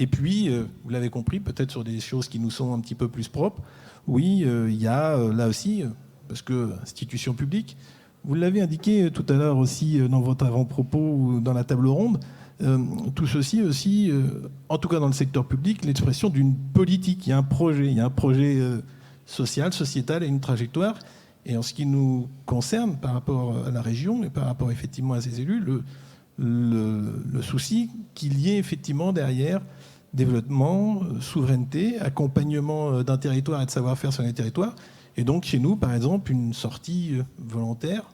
Et puis, vous l'avez compris, peut-être sur des choses qui nous sont un petit peu plus propres, oui, il y a là aussi, parce que institution publique, vous l'avez indiqué tout à l'heure aussi dans votre avant-propos ou dans la table ronde, tout ceci aussi, en tout cas dans le secteur public, l'expression d'une politique. Il y a un projet social, sociétal et une trajectoire. Et en ce qui nous concerne par rapport à la région et par rapport effectivement à ses élus, le souci qu'il y ait effectivement derrière développement, souveraineté, accompagnement d'un territoire et de savoir-faire sur les territoires. Et donc chez nous, par exemple, une sortie volontaire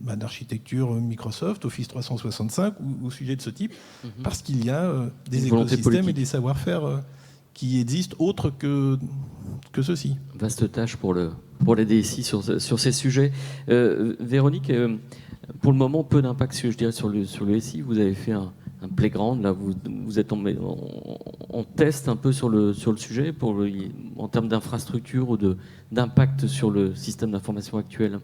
d'architecture Microsoft, Office 365 ou sujet de ce type, parce qu'il y a des écosystèmes et des savoir-faire qui existent autres que ceux-ci. Vaste tâche pour les DSI sur ces sujets. Véronique, pour le moment, peu d'impact, je dirais, sur le SI. Vous avez fait un playground, là, vous êtes en test un peu sur le sujet en termes d'infrastructure ou d'impact sur le système d'information actuel.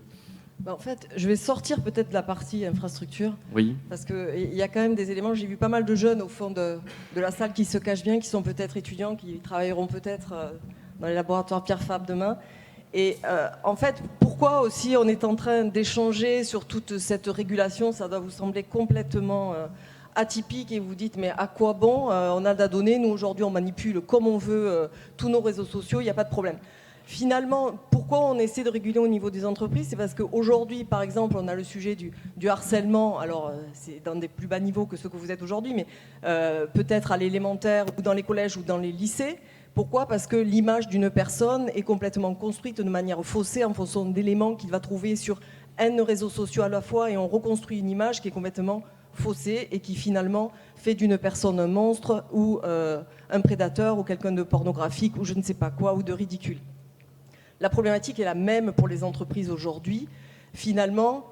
En fait, je vais sortir peut-être de la partie infrastructure, oui. Parce qu'il y a quand même des éléments. J'ai vu pas mal de jeunes au fond de la salle qui se cachent bien, qui sont peut-être étudiants, qui travailleront peut-être dans les laboratoires Pierre Fabre demain. Et en fait, pourquoi aussi on est en train d'échanger sur toute cette régulation ? Ça doit vous sembler complètement atypique et vous dites mais à quoi bon ? On a de la donnée, nous aujourd'hui on manipule comme on veut tous nos réseaux sociaux, il n'y a pas de problème. Finalement, pourquoi on essaie de réguler au niveau des entreprises ? C'est parce qu'aujourd'hui, par exemple, on a le sujet du harcèlement. Alors, c'est dans des plus bas niveaux que ceux que vous êtes aujourd'hui, mais peut-être à l'élémentaire ou dans les collèges ou dans les lycées. Pourquoi ? Parce que l'image d'une personne est complètement construite de manière faussée en fonction d'éléments qu'il va trouver sur N réseaux sociaux à la fois, et on reconstruit une image qui est complètement faussée et qui finalement fait d'une personne un monstre ou un prédateur ou quelqu'un de pornographique ou je ne sais pas quoi ou de ridicule. La problématique est la même pour les entreprises aujourd'hui. Finalement,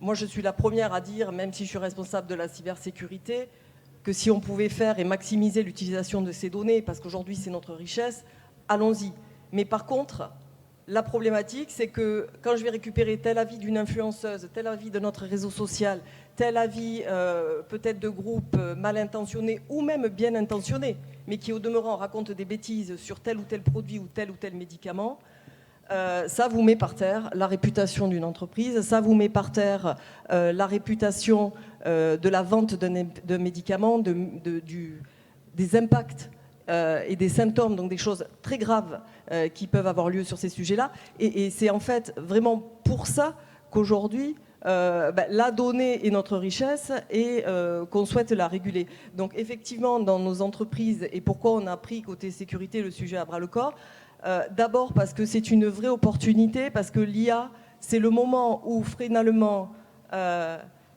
moi je suis la première à dire, même si je suis responsable de la cybersécurité, que si on pouvait faire et maximiser l'utilisation de ces données, parce qu'aujourd'hui c'est notre richesse, allons-y. Mais par contre, la problématique, c'est que quand je vais récupérer tel avis d'une influenceuse, tel avis de notre réseau social, tel avis peut-être de groupes mal intentionnés ou même bien intentionnés, mais qui au demeurant racontent des bêtises sur tel ou tel produit ou tel médicament, ça vous met par terre la réputation d'une entreprise, ça vous met par terre la réputation de la vente de médicaments, des impacts et des symptômes, donc des choses très graves qui peuvent avoir lieu sur ces sujets-là. Et c'est en fait vraiment pour ça qu'aujourd'hui, la donnée est notre richesse et qu'on souhaite la réguler. Donc effectivement, dans nos entreprises, et pourquoi on a pris côté sécurité le sujet à bras-le-corps, d'abord parce que c'est une vraie opportunité, parce que l'IA, c'est le moment où finalement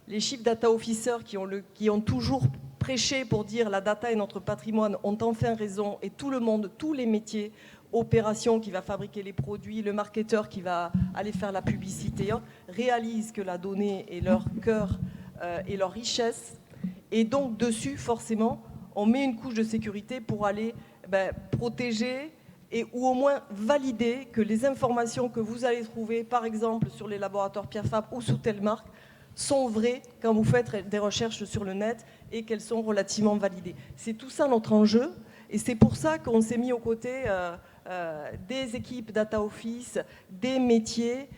les chief data officers qui ont toujours prêché pour dire la data est notre patrimoine ont enfin raison, et tout le monde, tous les métiers, opération qui va fabriquer les produits, le marketeur qui va aller faire la publicité, réalisent que la donnée est leur cœur et leur richesse. Et donc dessus, forcément, on met une couche de sécurité pour aller protéger ou au moins valider que les informations que vous allez trouver, par exemple sur les laboratoires Pierre Fabre ou sous telle marque, sont vraies quand vous faites des recherches sur le net et qu'elles sont relativement validées. C'est tout ça notre enjeu, et c'est pour ça qu'on s'est mis aux côtés des équipes data office, des métiers,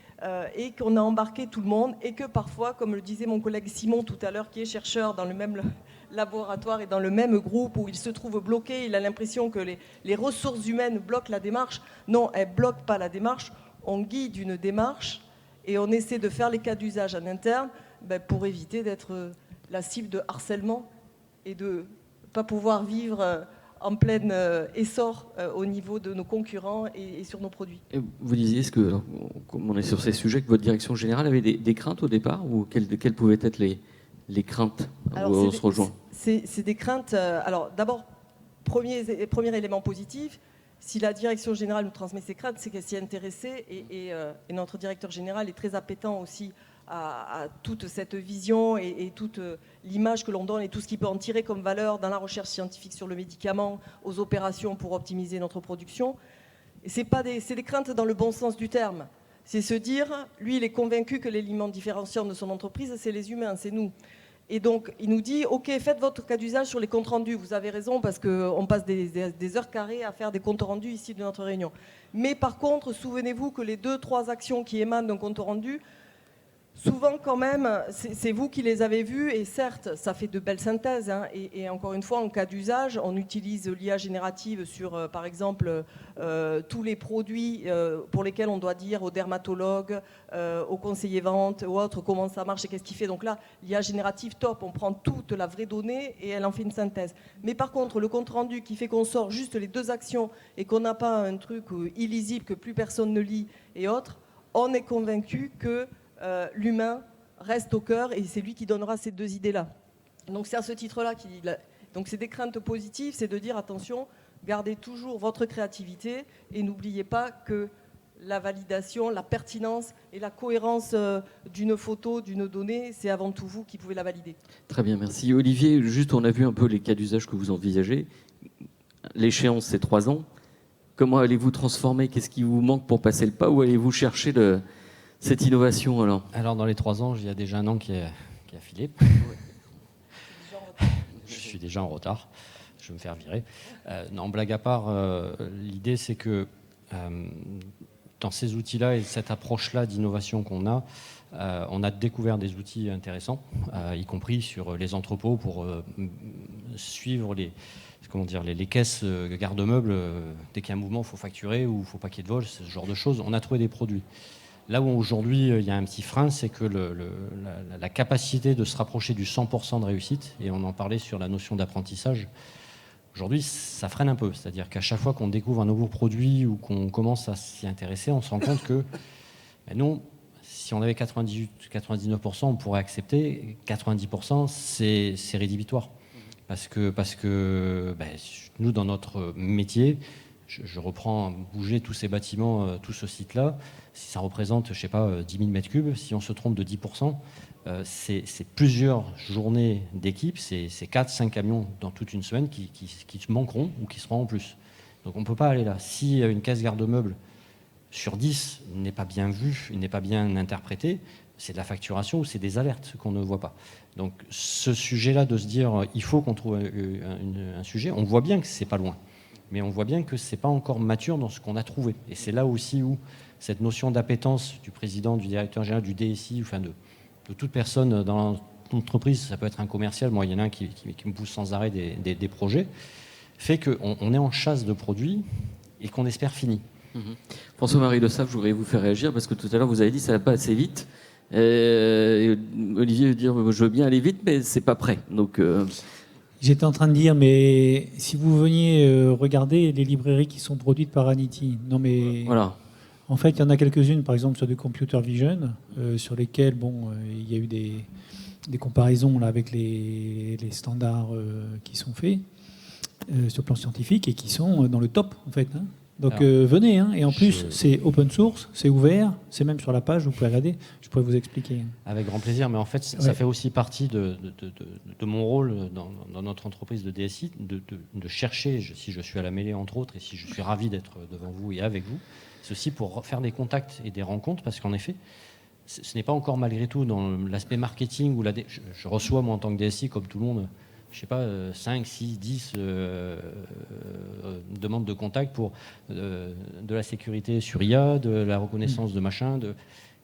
et qu'on a embarqué tout le monde, et que parfois, comme le disait mon collègue Simon tout à l'heure, qui est chercheur dans le même laboratoire et dans le même groupe où il se trouve bloqué, il a l'impression que les ressources humaines bloquent la démarche. Non, elles ne bloquent pas la démarche, on guide une démarche et on essaie de faire les cas d'usage en interne pour éviter d'être la cible de harcèlement et de ne pas pouvoir vivre en plein essor au niveau de nos concurrents et sur nos produits. Et vous disiez, comme on est sur ces sujets, que votre direction générale avait des craintes au départ, ou quelles pouvaient être les craintes où on se rejoint? C'est des craintes. Alors d'abord, premier élément positif, si la direction générale nous transmet ses craintes, c'est qu'elle s'y est intéressée, et notre directeur général est très appétent aussi à toute cette vision et toute l'image que l'on donne et tout ce qui peut en tirer comme valeur dans la recherche scientifique sur le médicament, aux opérations pour optimiser notre production. C'est des craintes dans le bon sens du terme. C'est se dire, lui, il est convaincu que l'élément différenciant de son entreprise, c'est les humains, c'est nous. Et donc, il nous dit, OK, faites votre cas d'usage sur les comptes rendus. Vous avez raison, parce qu'on passe des heures carrées à faire des comptes rendus ici de notre réunion. Mais par contre, souvenez-vous que les 2-3 actions qui émanent d'un compte rendu, souvent quand même, c'est vous qui les avez vues, et certes, ça fait de belles synthèses, hein, et encore une fois, en cas d'usage, on utilise l'IA générative sur, par exemple, tous les produits pour lesquels on doit dire au dermatologue, au conseiller vente ou autre comment ça marche et qu'est-ce qu'il fait. Donc là, l'IA générative, top, on prend toute la vraie donnée et elle en fait une synthèse. Mais par contre, le compte rendu qui fait qu'on sort juste les 2 actions et qu'on n'a pas un truc illisible que plus personne ne lit et autres, on est convaincu que l'humain reste au cœur, et c'est lui qui donnera ces 2 idées-là. Donc c'est à ce titre-là donc c'est des craintes positives, c'est de dire attention, gardez toujours votre créativité et n'oubliez pas que la validation, la pertinence et la cohérence d'une photo, d'une donnée, c'est avant tout vous qui pouvez la valider. Très bien, merci. Olivier, juste on a vu un peu les cas d'usage que vous envisagez. L'échéance, c'est 3 ans. Comment allez-vous transformer? Qu'est-ce qui vous manque pour passer le pas? Où allez-vous chercher cette innovation alors dans les 3 ans, il y a déjà un an qui a filé. Je suis déjà en retard. Je vais me faire virer. Non, blague à part, l'idée c'est que dans ces outils-là et cette approche-là d'innovation qu'on a, on a découvert des outils intéressants, y compris sur les entrepôts pour suivre les caisses garde-meubles. Dès qu'il y a un mouvement, il faut facturer ou il ne faut pas qu'il y ait de vol, ce genre de choses. On a trouvé des produits. Là où aujourd'hui il y a un petit frein, c'est que la capacité de se rapprocher du 100% de réussite, et on en parlait sur la notion d'apprentissage, Aujourd'hui, ça freine un peu. C'est-à-dire qu'à chaque fois qu'on découvre un nouveau produit ou qu'on commence à s'y intéresser, on se rend compte que nous, si on avait 98-99%, on pourrait accepter. 90%, c'est rédhibitoire. Parce que nous, dans notre métier, je reprends bouger tous ces bâtiments, tout ce site-là, si ça représente, je ne sais pas, 10 000 mètres cubes, si on se trompe de 10%, c'est plusieurs journées d'équipe, c'est 4-5 camions dans toute une semaine qui manqueront ou qui seront en plus. Donc on ne peut pas aller là. Si une caisse garde-meubles sur 10 n'est pas bien vue, n'est pas bien interprétée, c'est de la facturation ou c'est des alertes qu'on ne voit pas. Donc ce sujet-là de se dire il faut qu'on trouve un sujet, on voit bien que c'est pas loin, mais on voit bien que c'est pas encore mature dans ce qu'on a trouvé. Et c'est là aussi où cette notion d'appétence du président, du directeur général, du DSI, enfin de toute personne dans l'entreprise, ça peut être un commercial, moi il y en a un qui me pousse sans arrêt des projets, fait qu'on est en chasse de produits et qu'on espère fini. François-Marie Le Save, je voudrais vous faire réagir parce que tout à l'heure vous avez dit que ça ne va pas assez vite. Et Olivier veut dire je veux bien aller vite, mais c'est pas prêt. Donc j'étais en train de dire, mais si vous veniez regarder les librairies qui sont produites par Anity, non mais voilà. En fait, il y en a quelques-unes, par exemple sur du computer vision, sur lesquelles il y a eu des comparaisons là, avec les standards qui sont faits sur le plan scientifique et qui sont dans le top en fait. Hein. Donc venez, hein. Et en plus c'est open source, c'est ouvert, c'est même sur la page, vous pouvez regarder, je pourrais vous expliquer. Avec grand plaisir, mais en fait ça fait aussi partie de mon rôle dans notre entreprise de DSI, de chercher, si je suis à la mêlée entre autres, et si je suis ravi d'être devant vous et avec vous, c'est aussi pour faire des contacts et des rencontres, parce qu'en effet, ce n'est pas encore malgré tout dans l'aspect marketing, où je reçois moi en tant que DSI, comme tout le monde, je sais pas, 5, 6, 10 demandes de contact pour de la sécurité sur IA, de la reconnaissance de machin,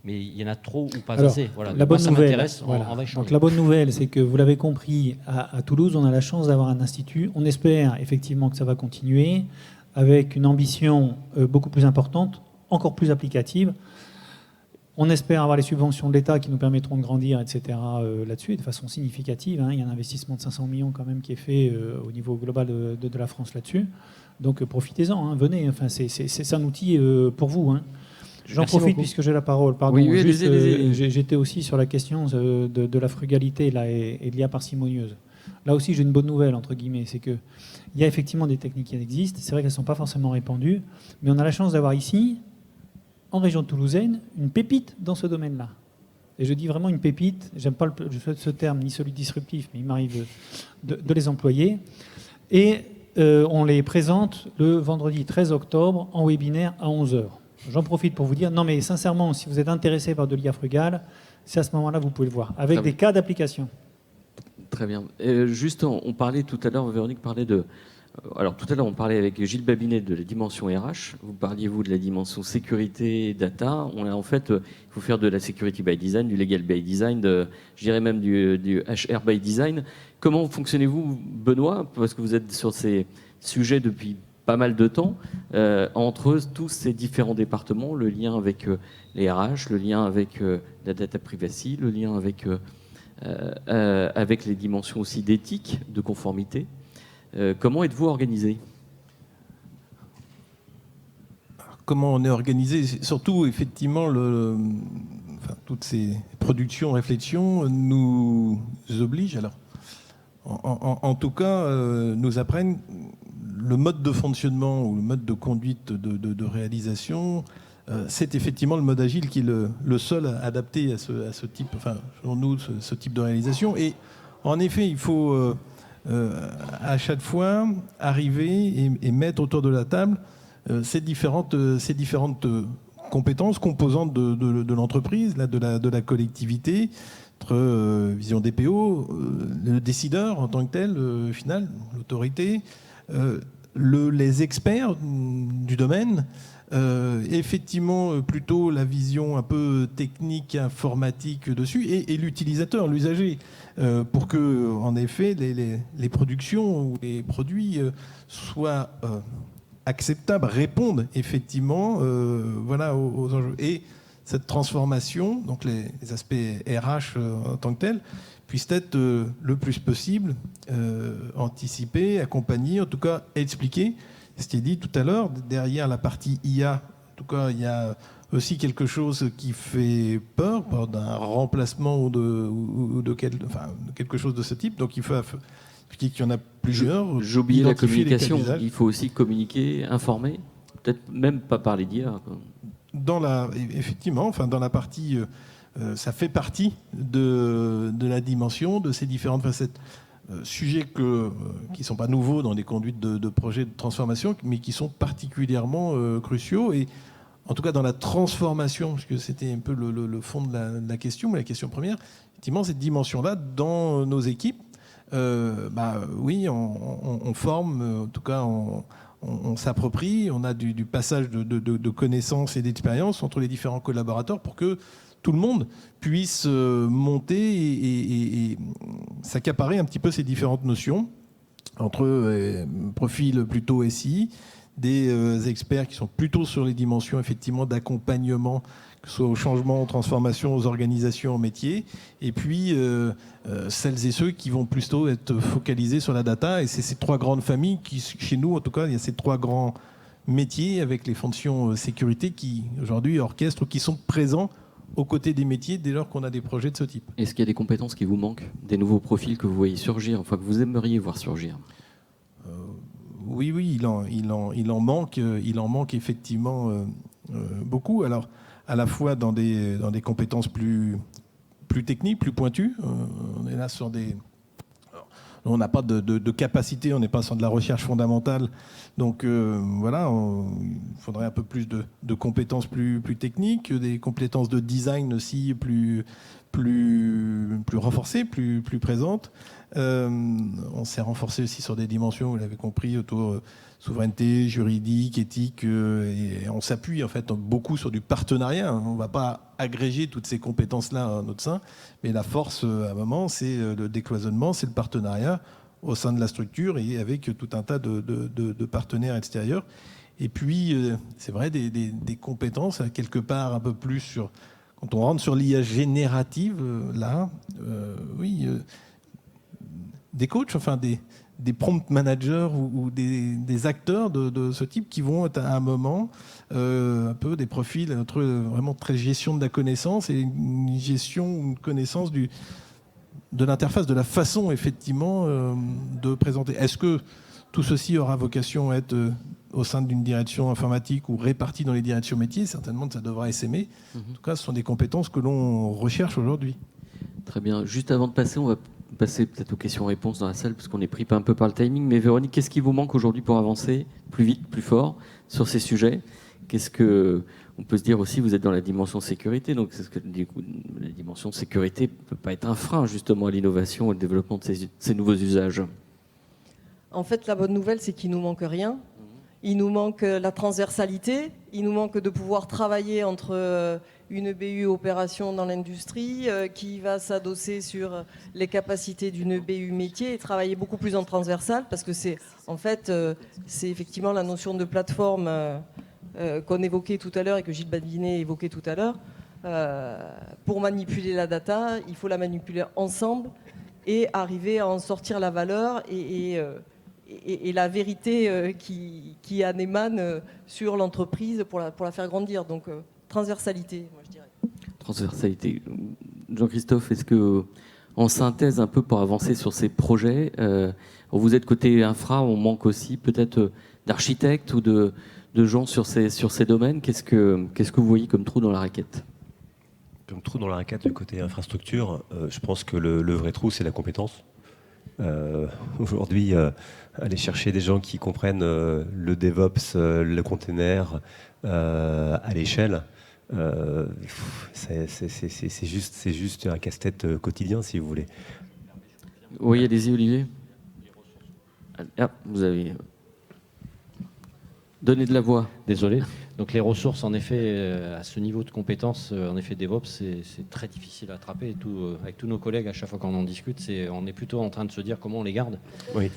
mais il y en a trop ou pas assez. Voilà. La bonne nouvelle, on va échanger. Donc la bonne nouvelle, c'est que vous l'avez compris, à Toulouse, on a la chance d'avoir un institut. On espère effectivement que ça va continuer avec une ambition beaucoup plus importante, encore plus applicative. On espère avoir les subventions de l'État qui nous permettront de grandir, etc. Là-dessus, de façon significative. Hein. Il y a un investissement de 500 millions quand même qui est fait au niveau global de la France là-dessus. Donc profitez-en, hein, venez. Enfin, c'est un outil pour vous. Hein. J'en profite beaucoup. Puisque j'ai la parole. Pardon, oui, juste, j'étais aussi sur la question de la frugalité là, et de l'IA parcimonieuse. Là aussi, j'ai une bonne nouvelle, entre guillemets. C'est qu'il y a effectivement des techniques qui existent. C'est vrai qu'elles ne sont pas forcément répandues. Mais on a la chance d'avoir ici, en région toulousaine, une pépite dans ce domaine-là. Et je dis vraiment une pépite. J'aime pas ce terme, ni celui de disruptif, mais il m'arrive de les employer. Et on les présente le vendredi 13 octobre en webinaire à 11h. J'en profite pour vous dire, non mais sincèrement, si vous êtes intéressé par de l'IA frugale, c'est à ce moment-là que vous pouvez le voir, avec des cas d'application. Très bien. Juste, on parlait tout à l'heure, Véronique parlait de... Alors tout à l'heure, on parlait avec Gilles Babinet de la dimension RH. Vous parliez, vous, de la dimension sécurité, data. On a en fait, il faut faire de la security by design, du legal by design, je dirais même du HR by design. Comment fonctionnez-vous, Benoît, parce que vous êtes sur ces sujets depuis pas mal de temps, entre tous ces différents départements, le lien avec les RH, le lien avec la data privacy, le lien avec les dimensions aussi d'éthique, de conformité. Comment êtes-vous organisé ? Comment on est organisé ? Surtout, effectivement, toutes ces productions, réflexions nous obligent, alors, en tout cas, nous apprennent le mode de fonctionnement ou le mode de conduite de réalisation. C'est effectivement le mode agile qui est le seul adapté à ce type, enfin, selon nous, ce type de réalisation. Et en effet, il faut... à chaque fois, arriver et mettre autour de la table ces différentes compétences composantes de l'entreprise, de la collectivité, entre vision DPO, le décideur en tant que tel, final, l'autorité, les experts du domaine, effectivement plutôt la vision un peu technique, informatique dessus, et l'utilisateur, l'usager, pour que, en effet, les productions ou les produits soient acceptables, répondent effectivement voilà, aux enjeux. Et cette transformation, donc les aspects RH en tant que tels, puissent être le plus possible anticipés, accompagnés, en tout cas expliqués. Ce qui est dit tout à l'heure, derrière la partie IA, en tout cas, il y a aussi quelque chose qui fait peur d'un remplacement ou de quelque chose de ce type. Donc il faut expliquer qu'il y en a plusieurs. J'ai oublié la identifier les cas communication. d'usage. Il faut aussi communiquer, informer, peut-être même pas parler d'IA. Effectivement, dans la partie, ça fait partie de la dimension de ces différentes facettes. Sujets qui ne sont pas nouveaux dans les conduites de projets de transformation, mais qui sont particulièrement cruciaux. Et en tout cas, dans la transformation, parce que c'était un peu le fond de la question, mais la question première, effectivement, cette dimension-là, dans nos équipes, oui, on forme, en tout cas, on s'approprie, on a du passage de connaissances et d'expériences entre les différents collaborateurs pour que tout le monde puisse monter et s'accaparer un petit peu ces différentes notions entre profils plutôt SI, des experts qui sont plutôt sur les dimensions effectivement d'accompagnement, que ce soit au changement, aux transformations, aux organisations, aux métiers, et puis celles et ceux qui vont plutôt être focalisés sur la data. Et c'est ces trois grandes familles qui, chez nous en tout cas, il y a ces trois grands métiers avec les fonctions sécurité qui aujourd'hui orchestrent ou qui sont présents aux côtés des métiers dès lors qu'on a des projets de ce type. Est-ce qu'il y a des compétences qui vous manquent, des nouveaux profils que vous voyez surgir, enfin que vous aimeriez voir surgir? Oui, il en manque effectivement beaucoup. Alors, à la fois dans des compétences plus techniques, plus pointues. On est là sur des... On n'a pas de capacité, on n'est pas sur de la recherche fondamentale. Donc voilà, il faudrait un peu plus de compétences plus techniques, des compétences de design aussi plus renforcées, plus présentes. On s'est renforcé aussi sur des dimensions, vous l'avez compris, autour souveraineté, juridique, éthique, et on s'appuie en fait beaucoup sur du partenariat. On ne va pas agréger toutes ces compétences-là à notre sein, mais la force à un moment, c'est le décloisonnement, c'est le partenariat au sein de la structure et avec tout un tas de partenaires extérieurs. Et puis, c'est vrai, des compétences, quelque part un peu plus sur... Quand on rentre sur l'IA générative, des coachs, enfin des prompt managers ou des acteurs de ce type qui vont être à un moment un peu des profils entre vraiment très gestion de la connaissance et une gestion, une connaissance de l'interface, de la façon effectivement de présenter. Est-ce que tout ceci aura vocation à être au sein d'une direction informatique ou réparti dans les directions métiers? Certainement, ça devra essaimer. En tout cas, ce sont des compétences que l'on recherche aujourd'hui. Très bien. Juste avant de passer, on va passer peut-être aux questions-réponses dans la salle, parce qu'on est pris un peu par le timing. Mais Véronique, qu'est-ce qui vous manque aujourd'hui pour avancer plus vite, plus fort sur ces sujets? Qu'est-ce que on peut se dire aussi? Vous êtes dans la dimension sécurité, donc la dimension sécurité ne peut pas être un frein justement à l'innovation et au développement de ces nouveaux usages. En fait, la bonne nouvelle, c'est qu'il nous manque rien. Il nous manque la transversalité, il nous manque de pouvoir travailler entre une BU opération dans l'industrie qui va s'adosser sur les capacités d'une BU métier et travailler beaucoup plus en transversal, parce que c'est effectivement la notion de plateforme qu'on évoquait tout à l'heure et que Gilles Babinet évoquait tout à l'heure. Pour manipuler la data, il faut la manipuler ensemble et arriver à en sortir la valeur et la vérité qui en émane sur l'entreprise pour la faire grandir. Donc, transversalité, moi je dirais. Transversalité. Jean-Christophe, est-ce que, en synthèse un peu pour avancer sur ces projets, vous êtes côté infra, on manque aussi peut-être d'architectes ou de gens sur ces domaines. Qu'est-ce que vous voyez comme trou dans la raquette? Comme trou dans la raquette du côté infrastructure, je pense que le vrai trou, c'est la compétence. Aujourd'hui, aller chercher des gens qui comprennent le DevOps, le container à l'échelle, c'est juste un casse-tête quotidien, si vous voulez. Oui, allez-y, Olivier. Ah, vous avez donné de la voix. Désolé. Donc les ressources, en effet, à ce niveau de compétences, en effet, DevOps, c'est très difficile à attraper. Avec tous nos collègues, à chaque fois qu'on en discute, on est plutôt en train de se dire comment on les garde. Oui.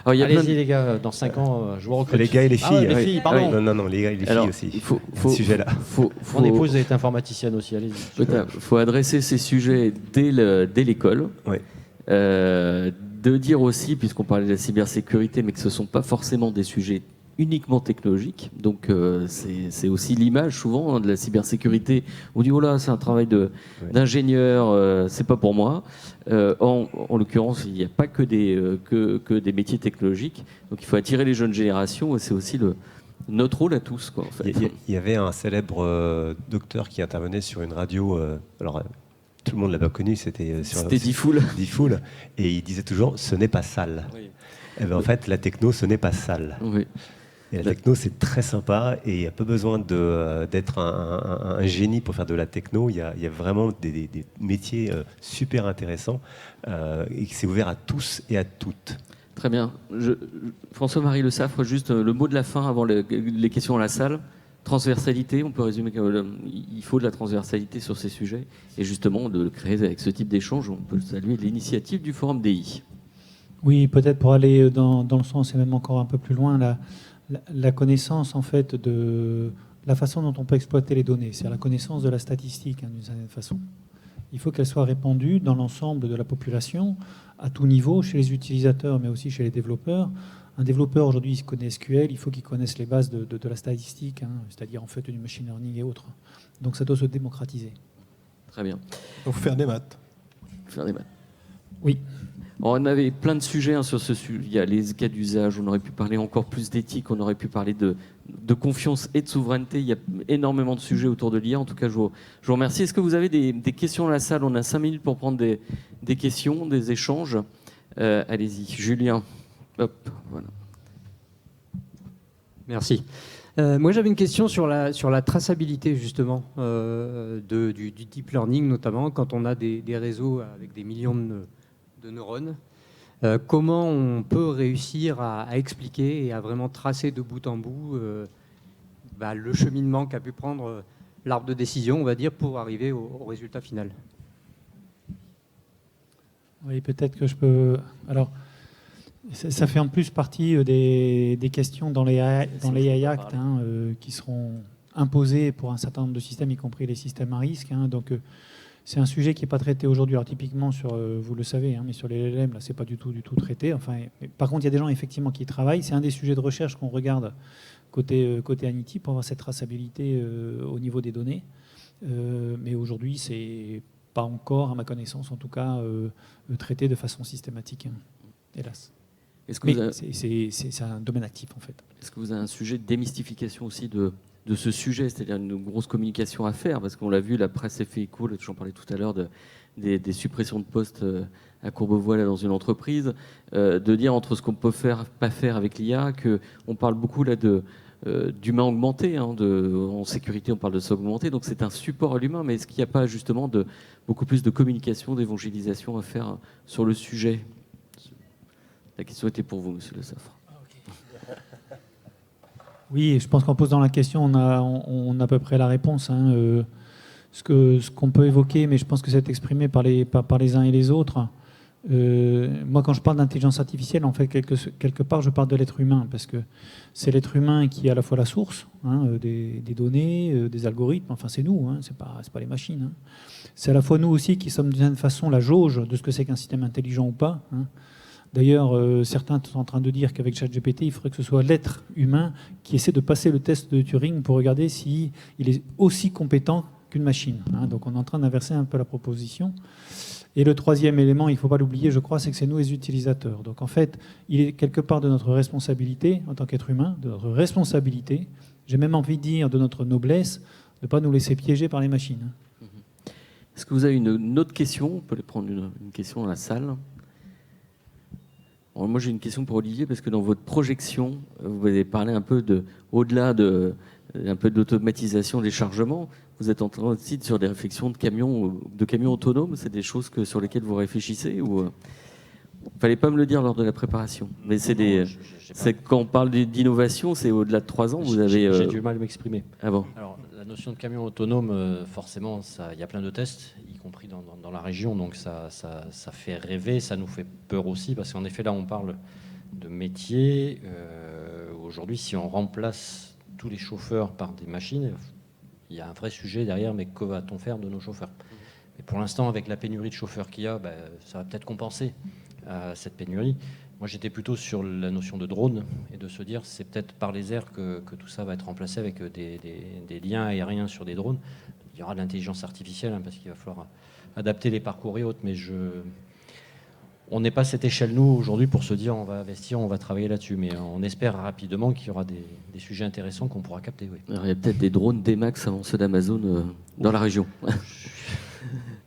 Alors, il y a plein Allez-y de- les gars, dans 5 ans, je vous recrute. Les gars et les filles. Ah ouais, les ouais. filles, pardon. Non, les gars et les Alors, filles aussi. il faut, Il y a ce sujet-là. Mon épouse est informaticienne aussi, allez-y. Il faut adresser ces sujets dès l'école. Ouais. De dire aussi, puisqu'on parlait de la cybersécurité, mais que ce ne sont pas forcément des sujets uniquement technologiques. Donc c'est aussi l'image souvent hein, de la cybersécurité. On dit oh là, c'est un travail d'ingénieur, c'est pas pour moi. En l'occurrence, il n'y a pas que des métiers technologiques. Donc il faut attirer les jeunes générations et c'est aussi notre rôle à tous. Quoi, en fait. Il y avait un célèbre docteur qui intervenait sur une radio. Tout le monde l'a pas connu, c'était Diffoul. Diffoul, et il disait toujours ce n'est pas sale. Oui. Et ben, en fait, la techno, ce n'est pas sale. Oui. Et la techno, c'est très sympa et il n'y a pas besoin d'être un génie pour faire de la techno. Il y a vraiment des métiers super intéressants et c'est ouvert à tous et à toutes. Très bien. François-Marie Le Saffre, juste le mot de la fin avant les questions à la salle. Transversalité, on peut résumer qu'il faut de la transversalité sur ces sujets et justement de créer avec ce type d'échange, on peut saluer l'initiative du Forum DI. Oui, peut-être pour aller dans le sens et même encore un peu plus loin, la connaissance en fait de la façon dont on peut exploiter les données, c'est la connaissance de la statistique hein, d'une certaine façon. Il faut qu'elle soit répandue dans l'ensemble de la population, à tout niveau, chez les utilisateurs mais aussi chez les développeurs. Un développeur aujourd'hui, il connaît SQL, il faut qu'il connaisse les bases de la statistique, hein, c'est-à-dire en fait du machine learning et autres. Donc ça doit se démocratiser. Très bien. Donc faire des maths. Faire des maths. Oui. On avait plein de sujets hein, sur ce sujet. Il y a les cas d'usage, on aurait pu parler encore plus d'éthique, on aurait pu parler de confiance et de souveraineté. Il y a énormément de sujets autour de l'IA. En tout cas, je vous remercie. Est-ce que vous avez des questions dans la salle? On a 5 minutes pour prendre des questions, des échanges. Allez-y, Julien. Hop, voilà. Merci. Moi, j'avais une question sur la traçabilité, justement, du deep learning, notamment quand on a des réseaux avec des millions de neurones. Comment on peut réussir à expliquer et à vraiment tracer de bout en bout le cheminement qu'a pu prendre l'arbre de décision, on va dire, pour arriver au résultat final? Oui, peut-être que je peux... Alors, ça fait en plus partie des questions dans les AI Act hein, qui seront imposées pour un certain nombre de systèmes, y compris les systèmes à risque. Hein. Donc, c'est un sujet qui n'est pas traité aujourd'hui. Alors, typiquement, vous le savez, hein, mais sur les LLM, là, c'est pas du tout traité. Enfin, par contre, il y a des gens effectivement qui y travaillent. C'est un des sujets de recherche qu'on regarde côté Anity pour avoir cette traçabilité au niveau des données. Mais aujourd'hui, c'est pas encore, à ma connaissance en tout cas, traité de façon systématique, hein, hélas. Mais c'est un domaine actif en fait. Est-ce que vous avez un sujet de démystification aussi de ce sujet, c'est-à-dire une grosse communication à faire, parce qu'on l'a vu, la presse s'est fait écho, j'en parlais tout à l'heure, des suppressions de postes à Courbevoie là, dans une entreprise, de dire entre ce qu'on peut faire, pas faire avec l'IA, qu'on parle beaucoup là d'humain augmenté, hein, en sécurité on parle de ça augmenté, donc c'est un support à l'humain, mais est-ce qu'il n'y a pas justement beaucoup plus de communication, d'évangélisation à faire sur le sujet? La question était pour vous, monsieur Le Saffre. Oui, je pense qu'en posant la question, on a à peu près la réponse. Hein. Ce qu'on peut évoquer, mais je pense que c'est exprimé par les uns et les autres. Moi, quand je parle d'intelligence artificielle, en fait, quelque part, je parle de l'être humain, parce que c'est l'être humain qui est à la fois la source hein, des données, des algorithmes. Enfin, c'est nous, hein, c'est pas les machines. Hein. C'est à la fois nous aussi qui sommes d'une certaine façon la jauge de ce que c'est qu'un système intelligent ou pas. Hein. D'ailleurs, certains sont en train de dire qu'avec ChatGPT, il faudrait que ce soit l'être humain qui essaie de passer le test de Turing pour regarder s'il est aussi compétent qu'une machine. Hein. Donc on est en train d'inverser un peu la proposition. Et le troisième élément, il ne faut pas l'oublier, je crois, c'est que c'est nous les utilisateurs. Donc en fait, il est quelque part de notre responsabilité en tant qu'être humain, de notre responsabilité, j'ai même envie de dire de notre noblesse, de ne pas nous laisser piéger par les machines. Est-ce que vous avez une autre question? On peut aller prendre une question dans la salle. Alors, moi, j'ai une question pour Olivier, parce que dans votre projection, vous avez parlé un peu au-delà un peu d'automatisation des chargements. Vous êtes en train aussi sur des réflexions de camions autonomes. C'est des choses sur lesquelles vous réfléchissez ou fallait pas me le dire lors de la préparation. Mais c'est quand on parle d'innovation, c'est au-delà de 3 ans. J'ai du mal à m'exprimer. Ah bon. Alors, la notion de camion autonome, forcément, il y a plein de tests, y compris dans la région, donc ça fait rêver, ça nous fait peur aussi, parce qu'en effet, là, on parle métier. Aujourd'hui, si on remplace tous les chauffeurs par des machines, il y a un vrai sujet derrière, mais que va-t-on faire de nos chauffeurs? Et pour l'instant, avec la pénurie de chauffeurs qu'il y a, ça va peut-être compenser cette pénurie. Moi, j'étais plutôt sur la notion de drone et de se dire c'est peut-être par les airs que tout ça va être remplacé avec des liens aériens sur des drones. Il y aura de l'intelligence artificielle parce qu'il va falloir adapter les parcours et autres, mais on n'est pas à cette échelle, nous, aujourd'hui, pour se dire on va investir, on va travailler là-dessus. Mais on espère rapidement qu'il y aura des sujets intéressants qu'on pourra capter. Oui. Alors, il y a peut-être des drones D-Max avant ceux d'Amazon dans la région.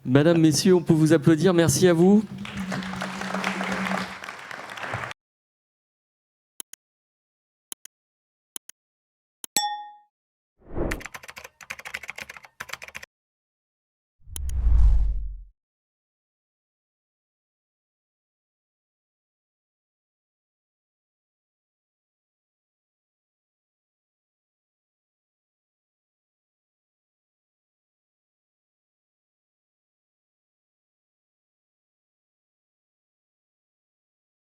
Madame, messieurs, on peut vous applaudir. Merci à vous.